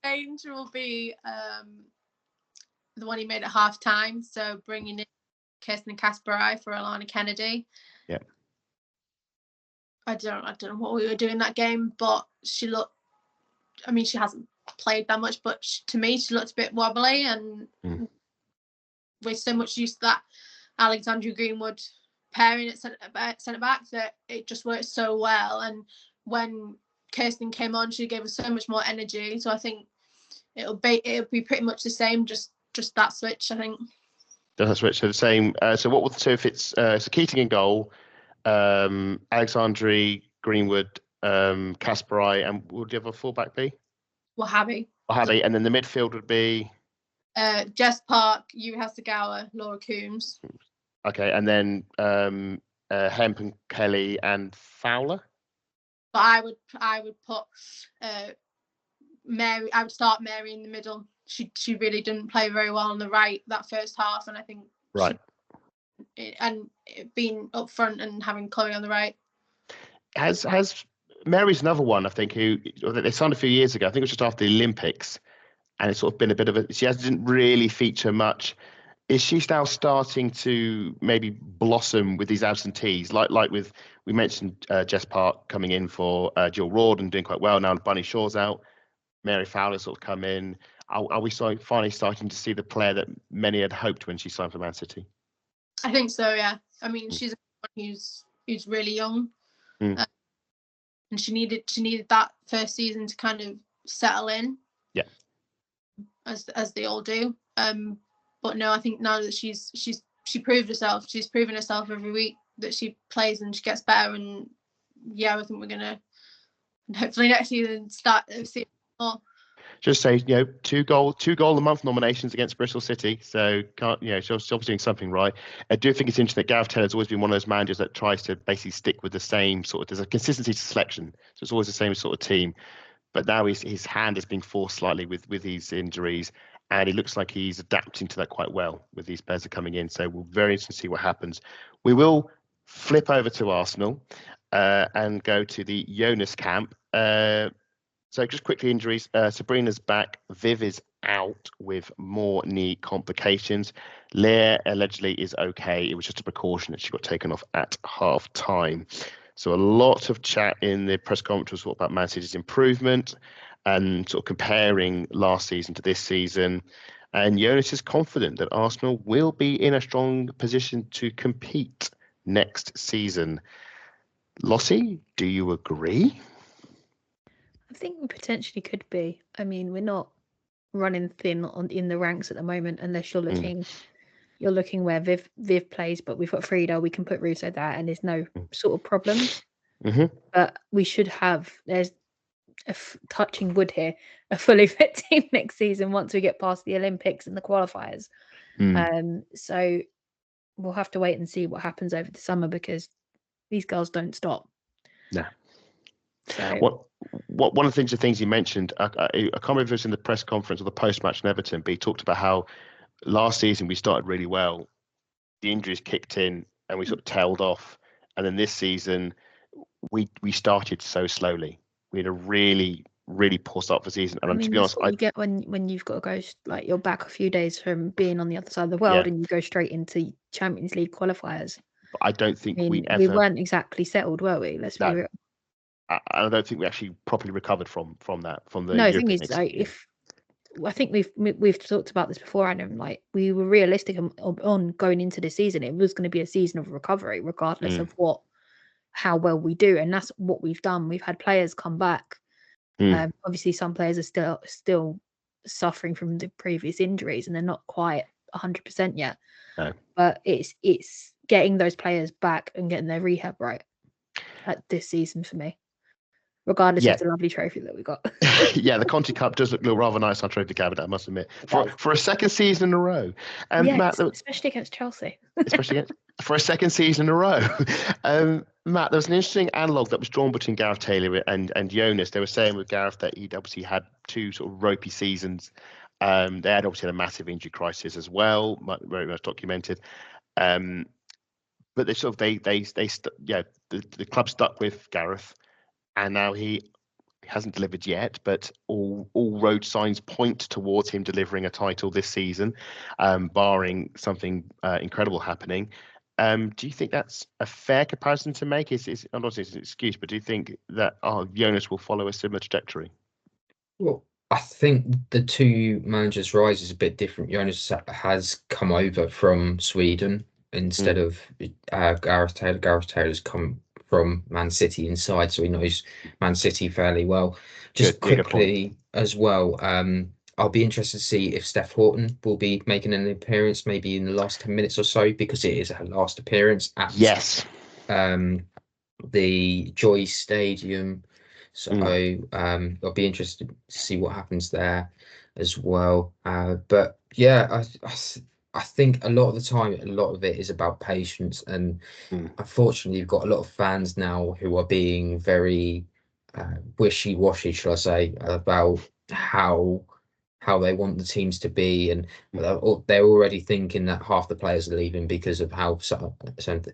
change will be the one he made at half time. So bringing in Kirsten Kasperai for Alana Kennedy. Yeah. I don't know what we were doing that game, but she hasn't played that much, but to me she looked a bit wobbly, and we're so much used to that Alexandra Greenwood pairing at centre back that it just worked so well. And when Kirsten came on, she gave us so much more energy. So I think it'll be pretty much the same, just that switch. I think. That switch, so the same. So if it's so Keating in goal, Alexandra Greenwood, Kasperai, and would you have a fullback be? Wahhabi, and then the midfield would be Jess Park, Yuri Hasegawa, Laura Coombs. Okay, and then Hemp and Kelly and Fowler. But I would put Mary. I would start Mary in the middle. She really didn't play very well on the right that first half, and I think being up front and having Chloe on the right. Has Mary's another one, I think, who they signed a few years ago. I think it was just after the Olympics, and it's sort of been a bit of a. She didn't really feature much. Is she now starting to maybe blossom with these absentees, like with we mentioned Jess Park coming in for Jill Rawd and doing quite well now? Bunny Shaw's out, Mary Fowler sort of come in. Are we finally starting to see the player that many had hoped when she signed for Man City? I think so. Yeah, I mean she's one who's really young, and she needed that first season to kind of settle in. Yeah, as they all do. But no, I think now that she proved herself, she's proven herself every week that she plays and she gets better. And yeah, I think we're gonna hopefully next season start seeing more. Just say, two goal a month nominations against Bristol City. So she's obviously doing something right. I do think it's interesting that Gareth Taylor's always been one of those managers that tries to basically stick with the same sort of. There's a consistency to selection, so it's always the same sort of team. But now his hand is being forced slightly with these injuries. And it looks like he's adapting to that quite well with these players are coming in. So we're very interested to see what happens. We will flip over to Arsenal and go to the Jonas camp. So just quickly, injuries. Sabrina's back. Viv is out with more knee complications. Leah allegedly is okay. It was just a precaution that she got taken off at half time. So a lot of chat in the press conference was about Man City's improvement. and sort of comparing last season to this season. And Jonas is confident that Arsenal will be in a strong position to compete next season. Lottie, do you agree? I think we potentially could be. I mean, we're not running thin in the ranks at the moment, unless you're looking where Viv plays, but we've got Frida, we can put Russo there, and there's no sort of problems. But we should have, there's touching wood here, a fully fit team next season once we get past the Olympics and the qualifiers. So we'll have to wait and see what happens over the summer, because these girls don't stop. No. So one of the things you mentioned, I can't remember if it was in the press conference or the post-match in Everton, but he talked about how last season we started really well, the injuries kicked in and we sort of tailed off, and then this season we started so slowly. We had a really poor start for the season, and to be honest, you get when you've got to go, like, you're back a few days from being on the other side of the world, and you go straight into Champions League qualifiers. But I don't think we weren't exactly settled, were we? Let's be real. I don't think we actually properly recovered from that. From the no, the thing is, like, I think we've talked about this before, Adam. Like, we were realistic on going into the season. It was going to be a season of recovery, regardless of how well we do, and that's what we've done. We've had players come back. Obviously, some players are still suffering from the previous injuries, and they're not quite 100% yet. No. But it's getting those players back and getting their rehab right at this season for me, regardless of the lovely trophy that we got. The Conti Cup does look rather nice on trophy cabinet, I must admit, for a second season in a row. Matt, especially against Chelsea. For a second season in a row. Matt, there was an interesting analogue that was drawn between Gareth Taylor and Jonas. They were saying with Gareth that he'd obviously had two sort of ropey seasons. They had obviously had a massive injury crisis as well, very much documented. But they sort of the club stuck with Gareth, and now he hasn't delivered yet, but all road signs point towards him delivering a title this season, barring something incredible happening. Do you think that's a fair comparison to make? I'm not saying it's an excuse, but do you think that Jonas will follow a similar trajectory? Well, I think the two managers' rise is a bit different. Jonas has come over from Sweden instead of Gareth Taylor. Gareth Taylor's come from Man City inside, so he knows Man City fairly well. Just quickly as well, I'll be interested to see if Steph Houghton will be making an appearance maybe in the last 10 minutes or so, because it is her last appearance at the Joie Stadium. So I'll be interested to see what happens there as well. But yeah, I think a lot of the time, a lot of it is about patience. And unfortunately, you've got a lot of fans now who are being very wishy-washy, shall I say, about how they want the teams to be, and they're already thinking that half the players are leaving because of how some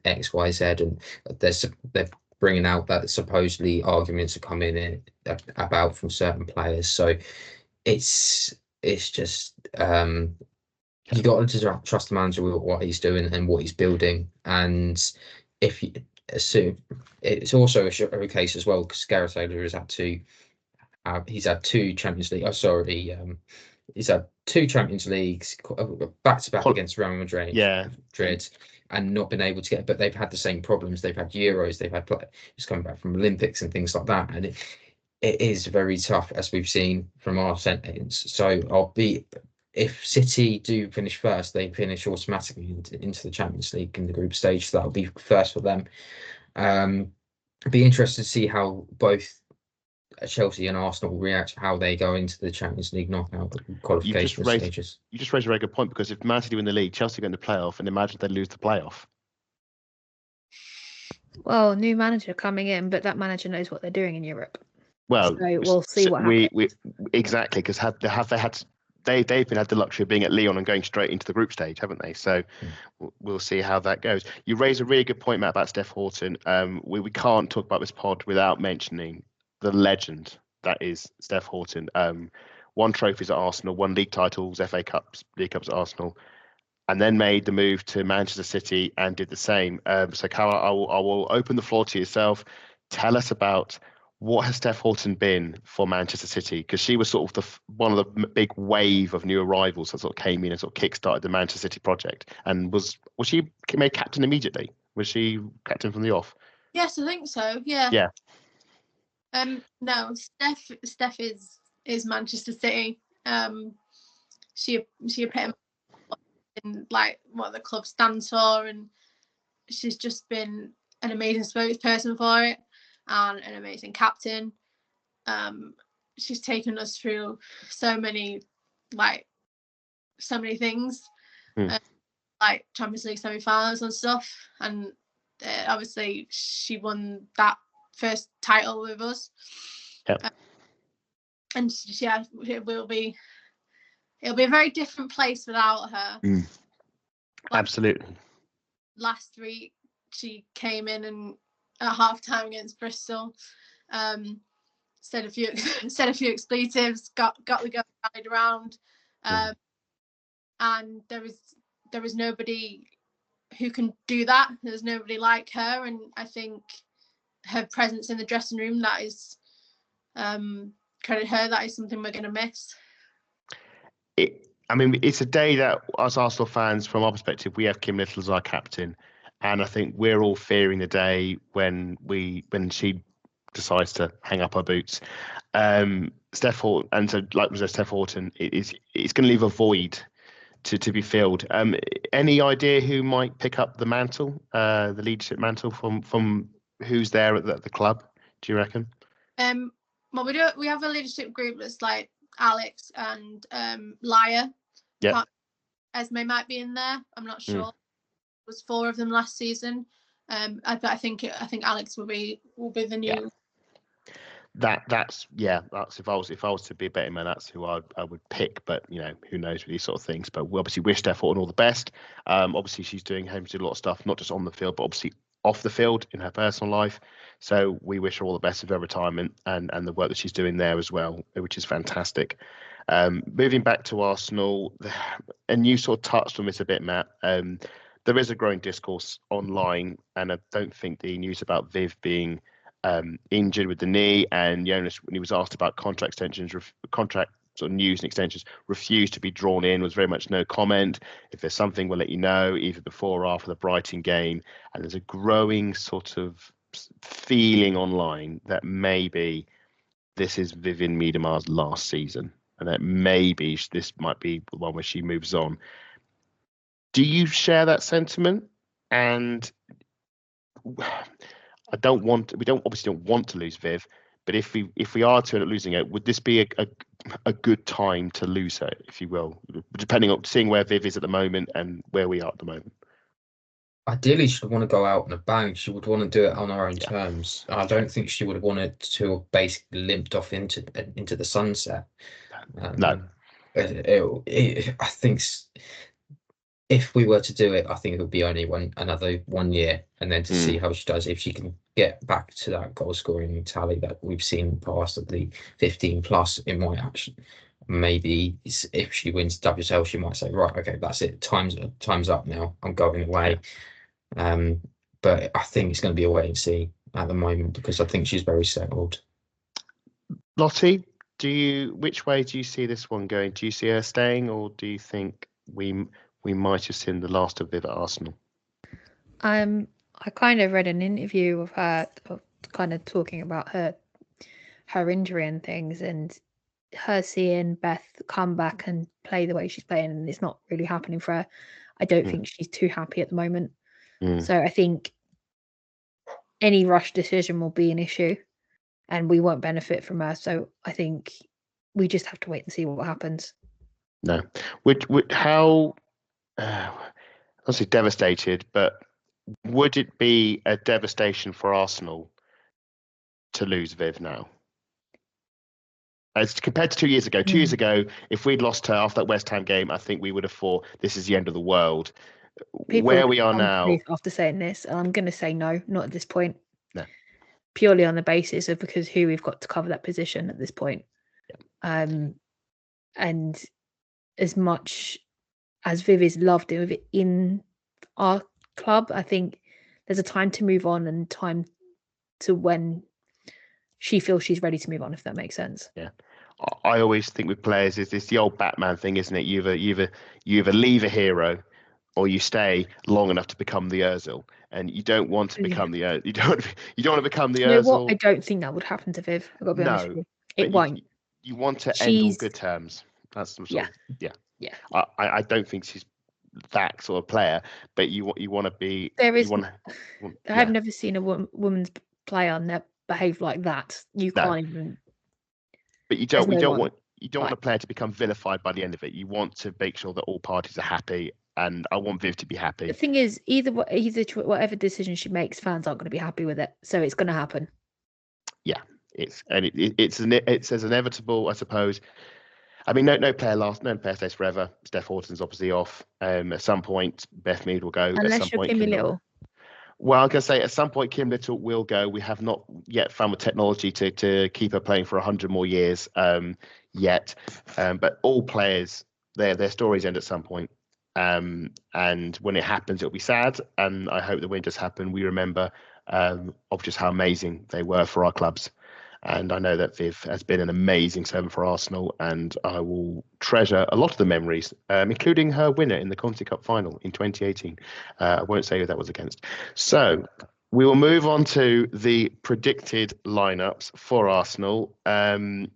X, Y, Z, and they're bringing out that supposedly arguments are coming in about from certain players. So it's just you got to trust the manager with what he's doing and what he's building, and if you assume it's also a case as well, because Gareth Taylor has had to. He's had two Champions League. He's had two Champions Leagues back to back against Real Madrid. And not been able to get. But they've had the same problems. They've had Euros. They've had players coming back from Olympics and things like that. And it is very tough, as we've seen from our sentence. So if City do finish first, they finish automatically into the Champions League in the group stage. So that'll be first for them. Be interested to see how both Chelsea and Arsenal will react, how they go into the Champions League knockout qualification stages. You just raised a very good point, because if Man City win the league, Chelsea go in the playoff, and imagine they lose the playoff. Well, new manager coming in, but that manager knows what they're doing in Europe. Well, so we'll see what happens. Exactly, because they've been had the luxury of being at Lyon and going straight into the group stage, haven't they? So we'll see how that goes. You raise a really good point, Matt, about Steph Houghton. We can't talk about this pod without mentioning the legend that is Steph Houghton. Won trophies at Arsenal, won league titles, FA Cups, League Cups at Arsenal, and then made the move to Manchester City and did the same. So, Carol, I will open the floor to yourself. Tell us about what has Steph Houghton been for Manchester City? Because she was sort of one of the big wave of new arrivals that sort of came in and sort of kickstarted the Manchester City project. And was she made captain immediately? Was she captain from the off? Yes, I think so. Yeah. Yeah. No, Steph is Manchester City. She epitomized in like what the club stands for, and she's just been an amazing spokesperson for it and an amazing captain. She's taken us through so many things, like Champions League semi-finals and stuff, and obviously she won that first title with us. Yep. And yeah, it'll be a very different place without her. Absolutely. Last week she came in and at half time against Bristol, said a few expletives, got the girl rallied around, and there is nobody who can do that. There's nobody like her, and I think her presence in the dressing room, that is credit her, that is something we're going to miss. It's a day that us Arsenal fans, from our perspective, we have Kim Little as our captain, and I think we're all fearing the day when she decides to hang up her boots. Steph Houghton, and so like was Steph Houghton, it's going to leave a void to be filled. Any idea who might pick up the mantle, the leadership mantle from who's there at the club? Do you reckon? Well, we have a leadership group that's like Alex and Laya. Yeah. Esme might be in there. I'm not sure. It was 4 of them last season. I think Alex will be the new. Yeah. That's if I was to be a betting man, that's who I would pick. But who knows with these sort of things. But we obviously wish Steph Houghton all the best. Obviously she's doing a lot of stuff, not just on the field, but obviously off the field in her personal life. So we wish her all the best of her retirement and the work that she's doing there as well, which is fantastic. Moving back to Arsenal, and you sort of touched on this a bit, Matt. There is a growing discourse online, and I don't think the news about Viv being injured with the knee, and Jonas, when he was asked about contract extensions, contract sort of news and extensions, refused to be drawn in, was very much no comment. If there's something, we'll let you know, either before or after the Brighton game. And there's a growing sort of feeling online that maybe this is Vivian Miedemar's last season, and that maybe this might be the one where she moves on. Do you share that sentiment? And we obviously don't want to lose Viv, but if we are to end up losing it, would this be a good time to lose her, if you will, depending on seeing where Viv is at the moment and where we are at the moment? Ideally, she would want to go out on a bang. She would want to do it on her own terms. I don't think she would have wanted to have basically limped off into the sunset. No. I think if we were to do it, I think it would be only another 1 year, and then to see how she does. If she can get back to that goal scoring tally that we've seen past at the 15 plus, it might actually, maybe if she wins WSL, she might say, right, okay, that's it, time's up now, I'm going away. But I think it's going to be a wait and see at the moment, because I think she's very settled. Lottie, which way do you see this one going? Do you see her staying, or do you think we might have seen the last of Viv at Arsenal? I kind of read an interview of her kind of talking about her injury and things, and her seeing Beth come back and play the way she's playing, and it's not really happening for her. I don't think she's too happy at the moment. So I think any rush decision will be an issue, and we won't benefit from her. So I think we just have to wait and see what happens. No. How, obviously devastated, but would it be a devastation for Arsenal to lose Viv now? As compared to 2 years ago. 2 years ago, if we'd lost her after that West Ham game, I think we would have thought this is the end of the world. People where we are now, after saying this, I'm going to say no, not at this point. No, purely on the basis of because who we've got to cover that position at this point. Yeah. And as much as Viv is loved in our club, I think there's a time to move on and time to when she feels she's ready to move on, if that makes sense. Yeah. I always think with players is this the old Batman thing, isn't it? You either leave a hero or you stay long enough to become the Ozil. And you don't want to become the you don't want to become the You know Ozil. what? I don't think that would happen to Viv. I've got to be honest with you. It won't. You want to end on good terms. That's sort of, yeah. I don't think she's that sort of player, but you want to be. I've never seen a woman's player behave like that. You can't even. But you don't want a player to become vilified by the end of it. You want to make sure that all parties are happy, and I want Viv to be happy. The thing is, either whatever decision she makes, fans aren't going to be happy with it, so it's going to happen. Yeah, it's as inevitable, I suppose. I mean, no player stays forever. Steph Houghton's obviously off. At some point, Beth Mead will go. Unless you're Kimmy Little. Well, I'm going to say at some point Kim Little will go. We have not yet found the technology to keep her playing for 100 more years yet. But all players, their stories end at some point. And when it happens, it'll be sad. And I hope that when it does happen, we remember of just how amazing they were for our clubs. And I know that Viv has been an amazing servant for Arsenal, and I will treasure a lot of the memories, including her winner in the Conti Cup final in 2018. I won't say who that was against. So we will move on to the predicted lineups for Arsenal. As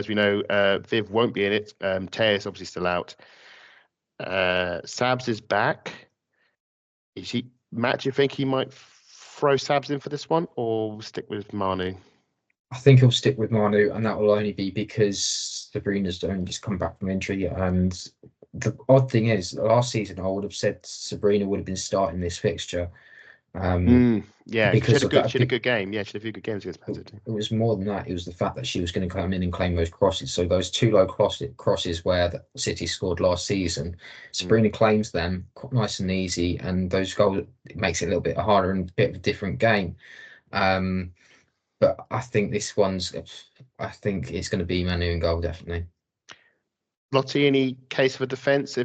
we know, Viv won't be in it. Taya is obviously still out. Sabs is back. Matt, do you think he might throw Sabs in for this one, or stick with Manu? I think he'll stick with Manu, and that will only be because Sabrina's only just come back from injury. And the odd thing is, last season I would have said Sabrina would have been starting this fixture. Because she had a good game. Yeah, she had a few good games against Man City. It was more than that. It was the fact that she was going to come in and claim those crosses. So those two low crosses where the City scored last season, Sabrina claims them nice and easy, and those goals, it makes it a little bit harder and a bit of a different game. But I think it's going to be Manu in goal, definitely. Lottie, any case for defence? We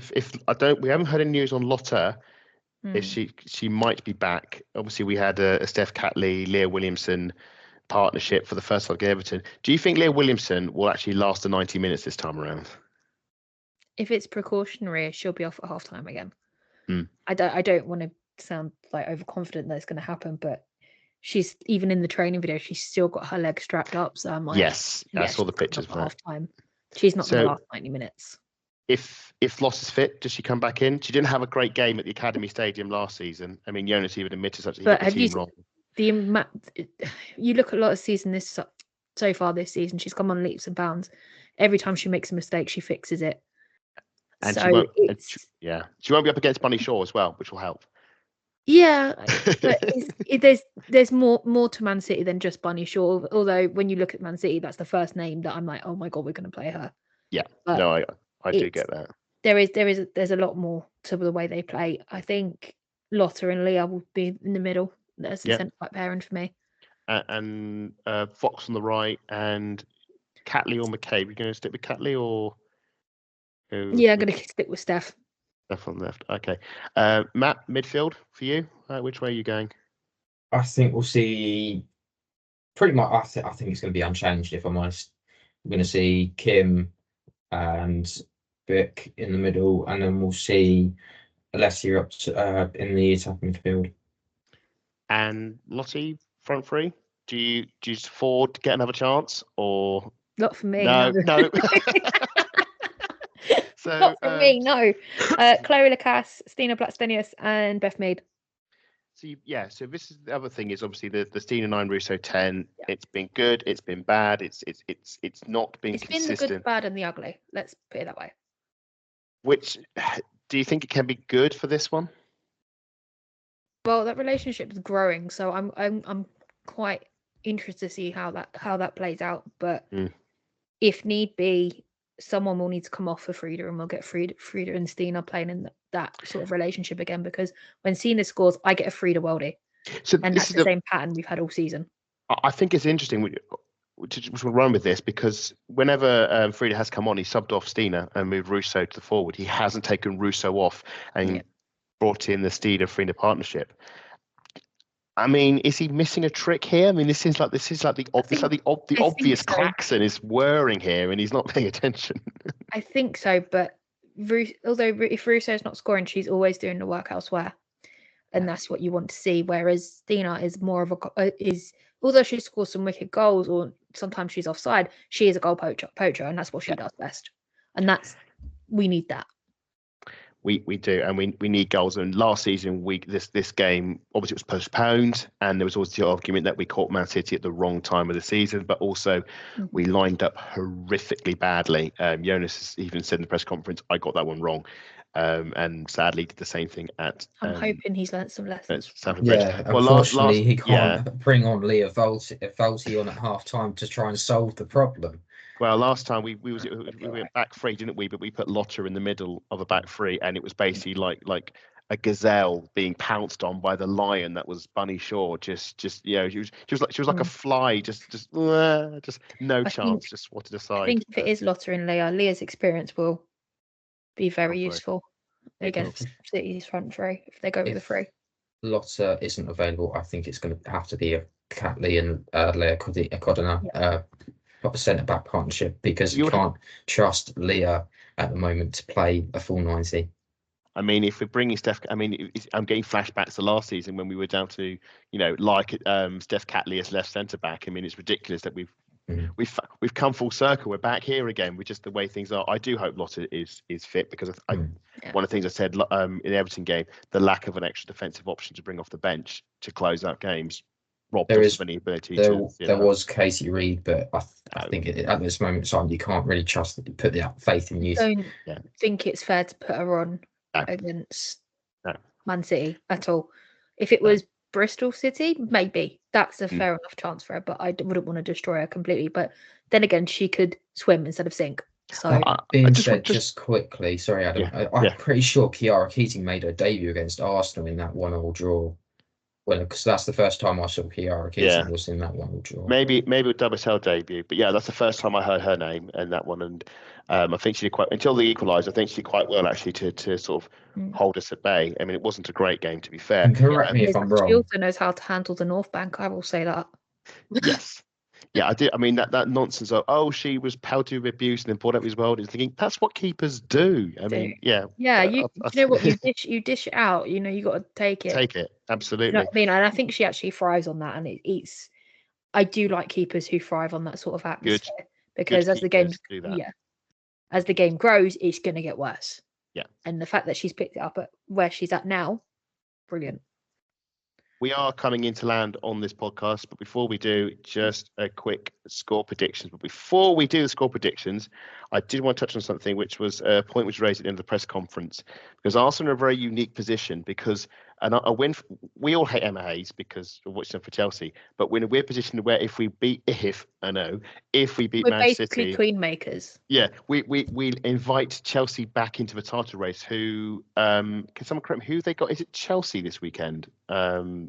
haven't heard any news on Lotta. If she might be back. Obviously, we had a Steph Catley, Leah Williamson partnership for the first time against Everton. Do you think Leah Williamson will actually last the 90 minutes this time around? If it's precautionary, she'll be off at half time again. I don't want to sound like overconfident that it's going to happen, but she's even in the training video, she's still got her legs strapped up. So I'm like, yes, I saw the pictures. Half time, she's not going to last 90 minutes. If Loss is fit, does she come back in? She didn't have a great game at the Academy Stadium last season. I mean, Jonas even admitted such a team wrong. You look at Lotta's season so far this season, she's come on leaps and bounds. Every time she makes a mistake, she fixes it. And she won't be up against Bunny Shaw as well, which will help. Yeah, but there's more to Man City than just Bunny Shaw. Although when you look at Man City, that's the first name that I'm like, oh my god, we're going to play her. Yeah, no, I do get that. There's a lot more to the way they play. I think Lotta and Leah will be in the middle. That's the centre back pairing for me. And Fox on the right and Catley or McCabe. Are you going to stick with Catley or? Yeah, I'm going to stick with Steph. Steph on the left. Okay. Matt, midfield for you. Which way are you going? I think we'll see. Pretty much. I think it's going to be unchanged. If I'm honest, we're going to see Kim and Vic in the middle, and then we'll see Alessia up in the attacking midfield. And Lottie, front three. Do you afford to get another chance, or not for me? No. So, not for me, no. Chloe Lacasse, Stina Blackstenius, and Beth Mead. So this is the other thing is obviously the Stina 9 Russo 10. Yeah. It's been good. It's been bad. It's not been consistent. It's been the good, bad, and the ugly. Let's put it that way. Which do you think it can be good for this one? Well, that relationship is growing, so I'm quite interested to see how that plays out. But if need be, someone will need to come off for Frida, and we'll get Frida and Stina playing in that sort of relationship again. Because when Stina scores, I get a Frida worldie, and that's the same pattern we've had all season. I think it's interesting. We'll run with this because whenever Frida has come on, he subbed off Stina and moved Russo to the forward. He hasn't taken Russo off and brought in the Stina Frida partnership. I mean, is he missing a trick here? I mean, this is like the obvious so. klaxon is whirring here, and he's not paying attention. I think so, but although if Russo's not scoring, she's always doing the work elsewhere, and that's what you want to see. Whereas Dina is more of although she scores some wicked goals, or sometimes she's offside, she is a goal poacher, and that's what she does best. And we need that. We do, and we need goals. And last season, this game obviously it was postponed, and there was always the argument that we caught Man City at the wrong time of the season, but also we lined up horrifically badly. Jonas has even said in the press conference, "I got that one wrong," and sadly did the same thing at. I'm hoping he's learnt some lessons. Yeah, well, unfortunately, he can't bring on Leah Volti on at half time to try and solve the problem. Well, last time we went back three, didn't we? But we put Lottie in the middle of a back three, and it was basically like a gazelle being pounced on by the lion that was Bunny Shaw. Just she was like a fly, just no chance. Just wanted to side. I think if it is Lottie and Leah's experience will be very useful against City's front three if they go with the three. Lottie isn't available. I think it's going to have to be a Catley and Leah Codina. Proper centre back partnership, because you can't trust Leah at the moment to play a full 90. I mean, if we're bringing Steph, I'm getting flashbacks to last season when we were down to, Steph Catley as left centre back. I mean, it's ridiculous that we've come full circle. We're back here again with just the way things are. I do hope Lottie is fit, because one of the things I said in the Everton game, the lack of an extra defensive option to bring off the bench to close out games. There was Casey Reed, but I think at this moment in time you can't really put that faith in youth. I don't think it's fair to put her on against Man City at all. If it was Bristol City, maybe that's a fair enough transfer, for her, but I wouldn't want to destroy her completely. But then again, she could swim instead of sink. So just quickly, sorry Adam, I'm pretty sure Kiara Keating made her debut against Arsenal in that 1-1 draw. Well, because that's the first time I saw Kiara Keating was in that 1-1 draw. Maybe a double cell debut, but that's the first time I heard her name in that one, and I think she did quite until they equalised. I think she did quite well actually to sort of hold us at bay. I mean, it wasn't a great game, to be fair. And correct me if I'm wrong. She also knows how to handle the North Bank. I will say that. Yes. Yeah, I did. I mean, that nonsense of she was pelted with abuse and then brought up his world. Is thinking that's what keepers do. I mean, you know what, you dish it out. You know, you got to take it. Take it, absolutely. You know what I mean? And I think she actually thrives on that. And I do like keepers who thrive on that sort of atmosphere, because as the game grows, it's going to get worse. Yeah. And the fact that she's picked it up at where she's at now, brilliant. We are coming into land on this podcast, but before we do, just a quick score predictions. But before we do the score predictions, I did want to touch on something which was a point which was raised at the end of the press conference, because Arsenal are in a very unique position, because a win, we all hate Emma Hayes because of what's done for Chelsea, but we're in a weird position where if we beat Man City, we're basically queen makers. Yeah, we invite Chelsea back into the title race. Who can someone correct me? Who they got? Is it Chelsea this weekend? Chelsea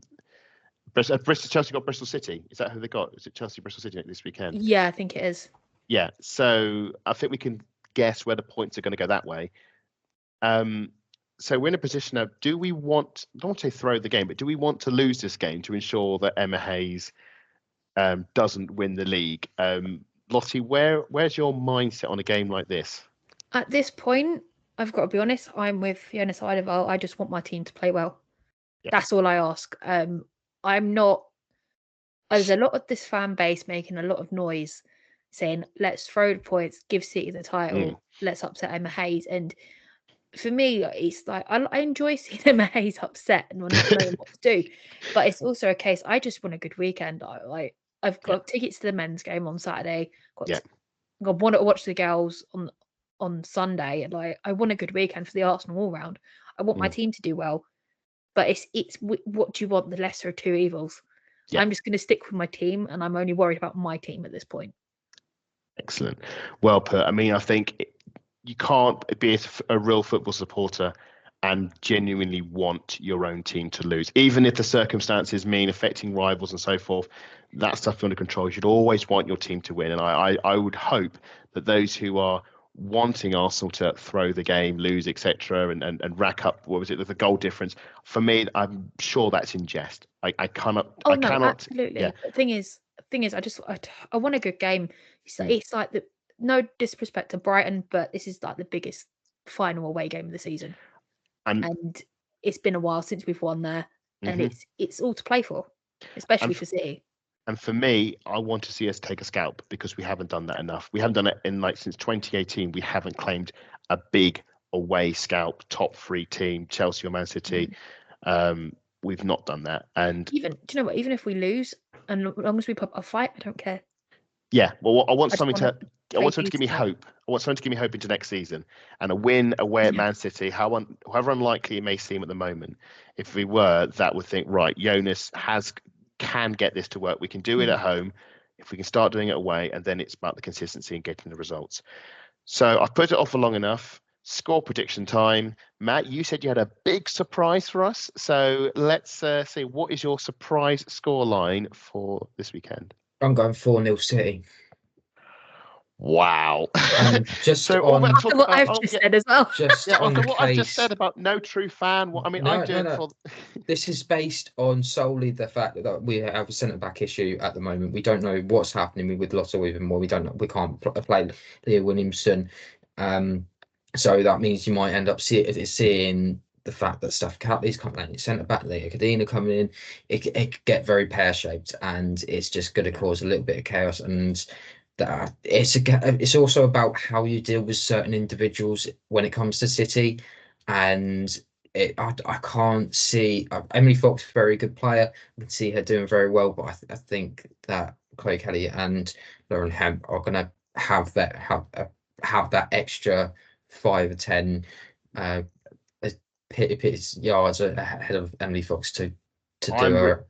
got Bristol City. Is that who they got? Is it Chelsea Bristol City this weekend? Yeah, I think it is. Yeah, so I think we can guess where the points are going to go that way. So we're in a position now. Do we want? I don't want to say throw the game, but do we want to lose this game to ensure that Emma Hayes doesn't win the league? Lottie, where's your mindset on a game like this? At this point, I've got to be honest. I'm with Fiona Sideval. I just want my team to play well. Yeah. That's all I ask. I'm not. There's a lot of this fan base making a lot of noise, saying let's throw the points, give City the title, let's upset Emma Hayes. And for me, it's like I enjoy seeing Emma Hayes upset and not knowing what to do. But it's also a case I just want a good weekend. I've got tickets to the men's game on Saturday. I want to watch the girls on Sunday, and I want a good weekend for the Arsenal all round. I want my team to do well. But it's what do you want? The lesser of two evils. Yeah. I'm just going to stick with my team, and I'm only worried about my team at this point. Excellent. Well put. I mean, I think you can't be a real football supporter and genuinely want your own team to lose, even if the circumstances mean affecting rivals and so forth. That stuff under control. You should always want your team to win, and I would hope that those who are wanting Arsenal to throw the game, lose, etc., and rack up the goal difference. For me, I'm sure that's in jest. I cannot. Oh I no, cannot. absolutely. Yeah. But thing is, I want a good game. Mm. It's like the no disrespect to Brighton, but this is like the biggest final away game of the season, and it's been a while since we've won there, and it's all to play for, especially for City. And for me, I want to see us take a scalp because we haven't done that enough. We haven't done it in since 2018. We haven't claimed a big away scalp, top 3 team, Chelsea or Man City. We've not done that. And even, do you know what? Even if we lose, and as long as we put up a fight, I don't care. Yeah, well, I want I something to give me decent. hope. I want something to give me hope into next season, and a win away at Man City, however unlikely it may seem at the moment. If we were, that would think right. Jonas can get this to work. We can do it at home. If we can start doing it away, and then it's about the consistency and getting the results. So I've put it off for long enough. Score prediction time. Matt, you said you had a big surprise for us. So let's see, what is your surprise score line for this weekend? I'm going 4-0 City. Wow. Just so on what I've just said as well. Just on the what case, I've just said about no true fan. This is based on solely the fact that we have a centre-back issue at the moment. We don't know what's happening with Lottie even more. We can't play Leah Williamson. So that means you might end up seeing the fact that Steph Catley's coming in, centre-back Leah Cadena coming in. It could get very pear-shaped, and it's just going to cause a little bit of chaos. And that it's also about how you deal with certain individuals when it comes to City, and I can't see Emily Fox is a very good player. I can see her doing very well, but I think that Chloe Kelly and Lauren Hemp are going to have that extra 5 or 10 yards ahead of Emily Fox to do her.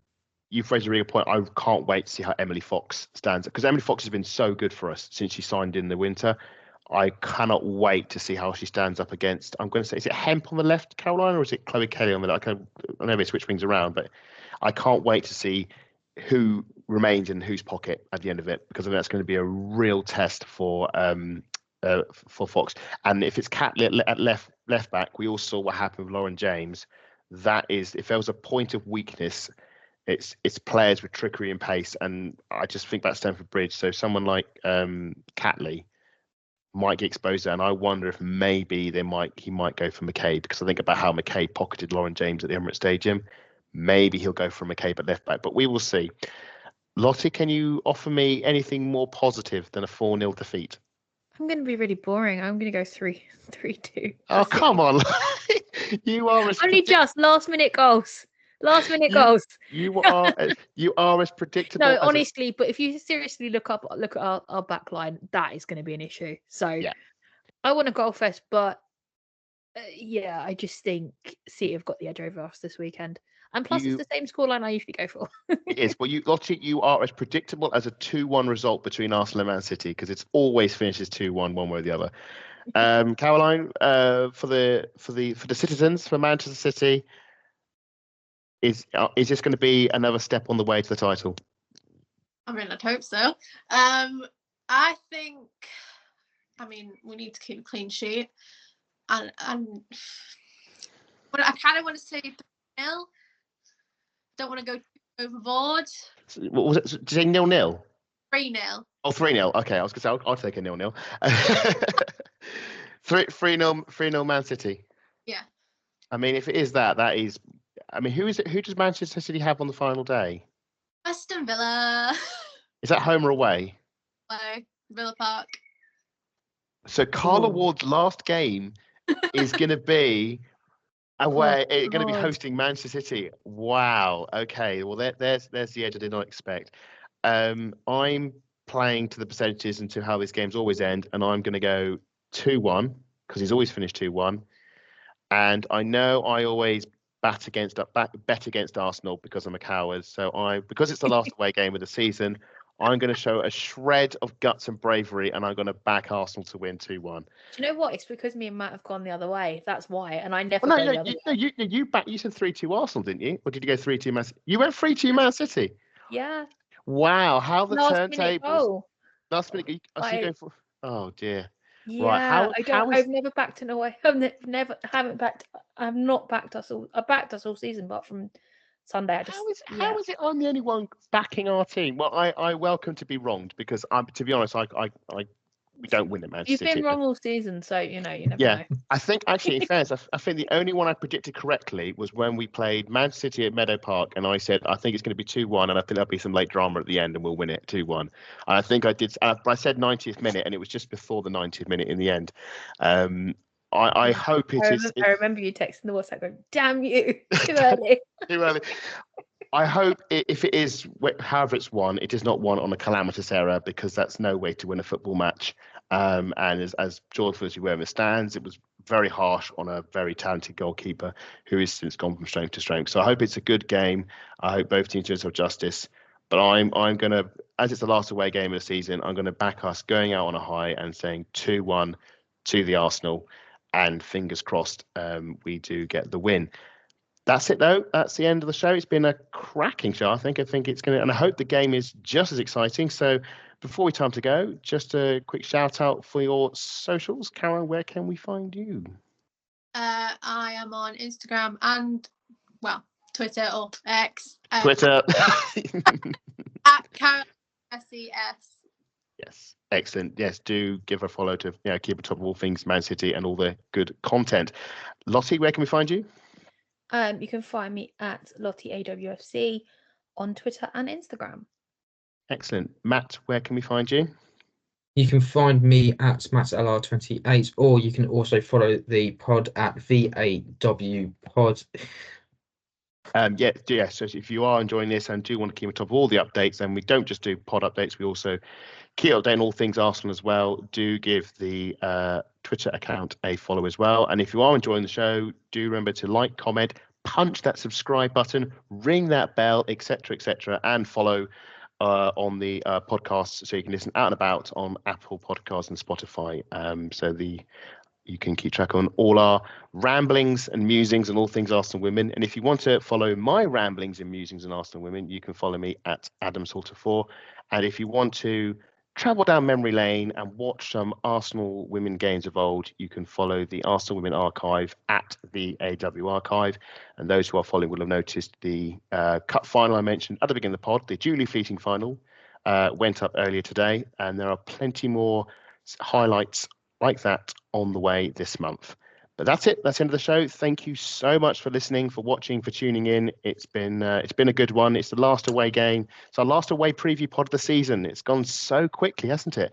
You've raised a really good point. I can't wait to see how Emily Fox stands up because Emily Fox has been so good for us since she signed in the winter. I cannot wait to see how she stands up against. I'm going to say, is it Hemp on the left, Caroline, or is it Chloe Kelly on the left? I know they switch things around, but I can't wait to see who remains in whose pocket at the end of it because I think that's going to be a real test for Fox. And if it's Catley at left back, we all saw what happened with Lauren James. That is, if there was a point of weakness, it's players with trickery and pace, and I just think that's Stamford Bridge. So someone like Catley might get exposed there, and I wonder if maybe he might go for McCabe because I think about how McCabe pocketed Lauren James at the Emirates Stadium. Maybe he'll go for McCabe at left back, but we will see. Lottie, can you offer me anything more positive than a 4-0 defeat? I'm going to be really boring. I'm going to go 3-2. Oh, come on. You are only just last minute goals. Goals. You are as predictable. No, honestly, but if you seriously look at our back line, that is going to be an issue. So yeah. I want a goal fest, but I just think City have got the edge over us this weekend. And plus, it's the same scoreline I usually go for. It is. Well, Lottie, you are as predictable as a 2-1 result between Arsenal and Man City because it's always finishes 2-1, one way or the other. Caroline, for the citizens, for Manchester City, is this going to be another step on the way to the title? I mean, I'd hope so. I think, we need to keep a clean sheet, and but I kind of want to say 3-0. Don't want to go overboard. What was it? Did you say 0-0? 3-0. Oh, 3-0. Okay, I was going to say I'll take a 0-0. 3-0 Man City. Yeah. I mean, if it is that is. I mean, who is it? Who does Manchester City have on the final day? Aston Villa. Is that home or away? Villa Park. So Carla Ward's last game is going to be away. It's going to be hosting Manchester City. Wow. Okay. Well, there's the edge I did not expect. I'm playing to the percentages and to how these games always end, and I'm going to go 2-1 because he's always finished 2-1. And I know I always bet against Arsenal because I'm a coward. So because it's the last away game of the season, I'm going to show a shred of guts and bravery, and I'm going to back Arsenal to win 2-1. Do you know what? It's because me and Matt have gone the other way. That's why, and I never. You said 3-2 Arsenal, didn't you? Or did you go 3-2 Man City? You went 3-2 Man City. Yeah. Wow, how the Last turntables. minute goal. Last minute. Oh dear. Yeah, I don't. how is I've never backed an away. Haven't backed. I've not backed us all. I backed us all season, but from Sunday, I just how is it I'm the only one backing our team? Well, I welcome to be wronged because to be honest, we don't win at Manchester You've City. been wrong all season, so you never Yeah, know. I think actually, in fairness, I think the only one I predicted correctly was when we played Manchester City at Meadow Park, and I said I think it's going to be 2-1, and I think there'll be some late drama at the end, and we'll win it 2-1. And I think I did. I said 90th minute, and it was just before the 90th minute in the end. I hope it is. I remember you texting the WhatsApp going, "Damn you, too early." Too early. I hope if it is, however it's won, it is not won on a calamitous error, because that's no way to win a football match. And as Joie-ful as you were in the stands, it was very harsh on a very talented goalkeeper who has since gone from strength to strength. So I hope it's a good game. I hope both teams do themselves justice. But I'm going to, as it's the last away game of the season, I'm going to back us going out on a high and saying 2-1 to the Arsenal. And fingers crossed we do get the win. That's it, though. That's the end of the show. It's been a cracking show. I think it's going to, and I hope the game is just as exciting. So before we time to go, just a quick shout out for your socials. Caroline, where can we find you? I am on Instagram and, well, Twitter or X. Twitter. At Caroline SES. Yes, excellent. Yes, do give her a follow to keep on top of all things Man City and all the good content. Lottie, where can we find you? You can find me at Lottie AWFC on Twitter and Instagram. Excellent. Matt, where can we find you? You can find me at MattLR28, or you can also follow the pod at VAWPod. So if you are enjoying this and do want to keep on top of all the updates, then we don't just do pod updates, we also keep updating all things Arsenal as well. Do give the Twitter account a follow as well. And if you are enjoying the show, do remember to like, comment, punch that subscribe button, ring that bell, etc., and follow on the podcasts, so you can listen out and about on Apple Podcasts and Spotify. You can keep track on all our ramblings and musings and all things Arsenal Women. And if you want to follow my ramblings and musings and Arsenal Women, you can follow me at AdamSalter4. And if you want to travel down memory lane and watch some Arsenal Women games of old, you can follow the Arsenal Women Archive at the AW Archive. And those who are following will have noticed the cup final I mentioned at the beginning of the pod, the Julie Fleeting final, went up earlier today. And there are plenty more highlights like that on the way this month. But that's it. That's the end of the show. Thank you so much for listening, for watching, for tuning in. It's been a good one. It's the last away game. It's our last away preview pod of the season. It's gone so quickly, hasn't it?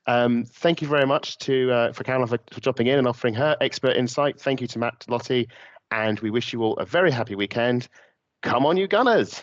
Thank you very much for Caroline for jumping in and offering her expert insight. Thank you to Matt, Lottie, and we wish you all a very happy weekend. Come on, you Gunners.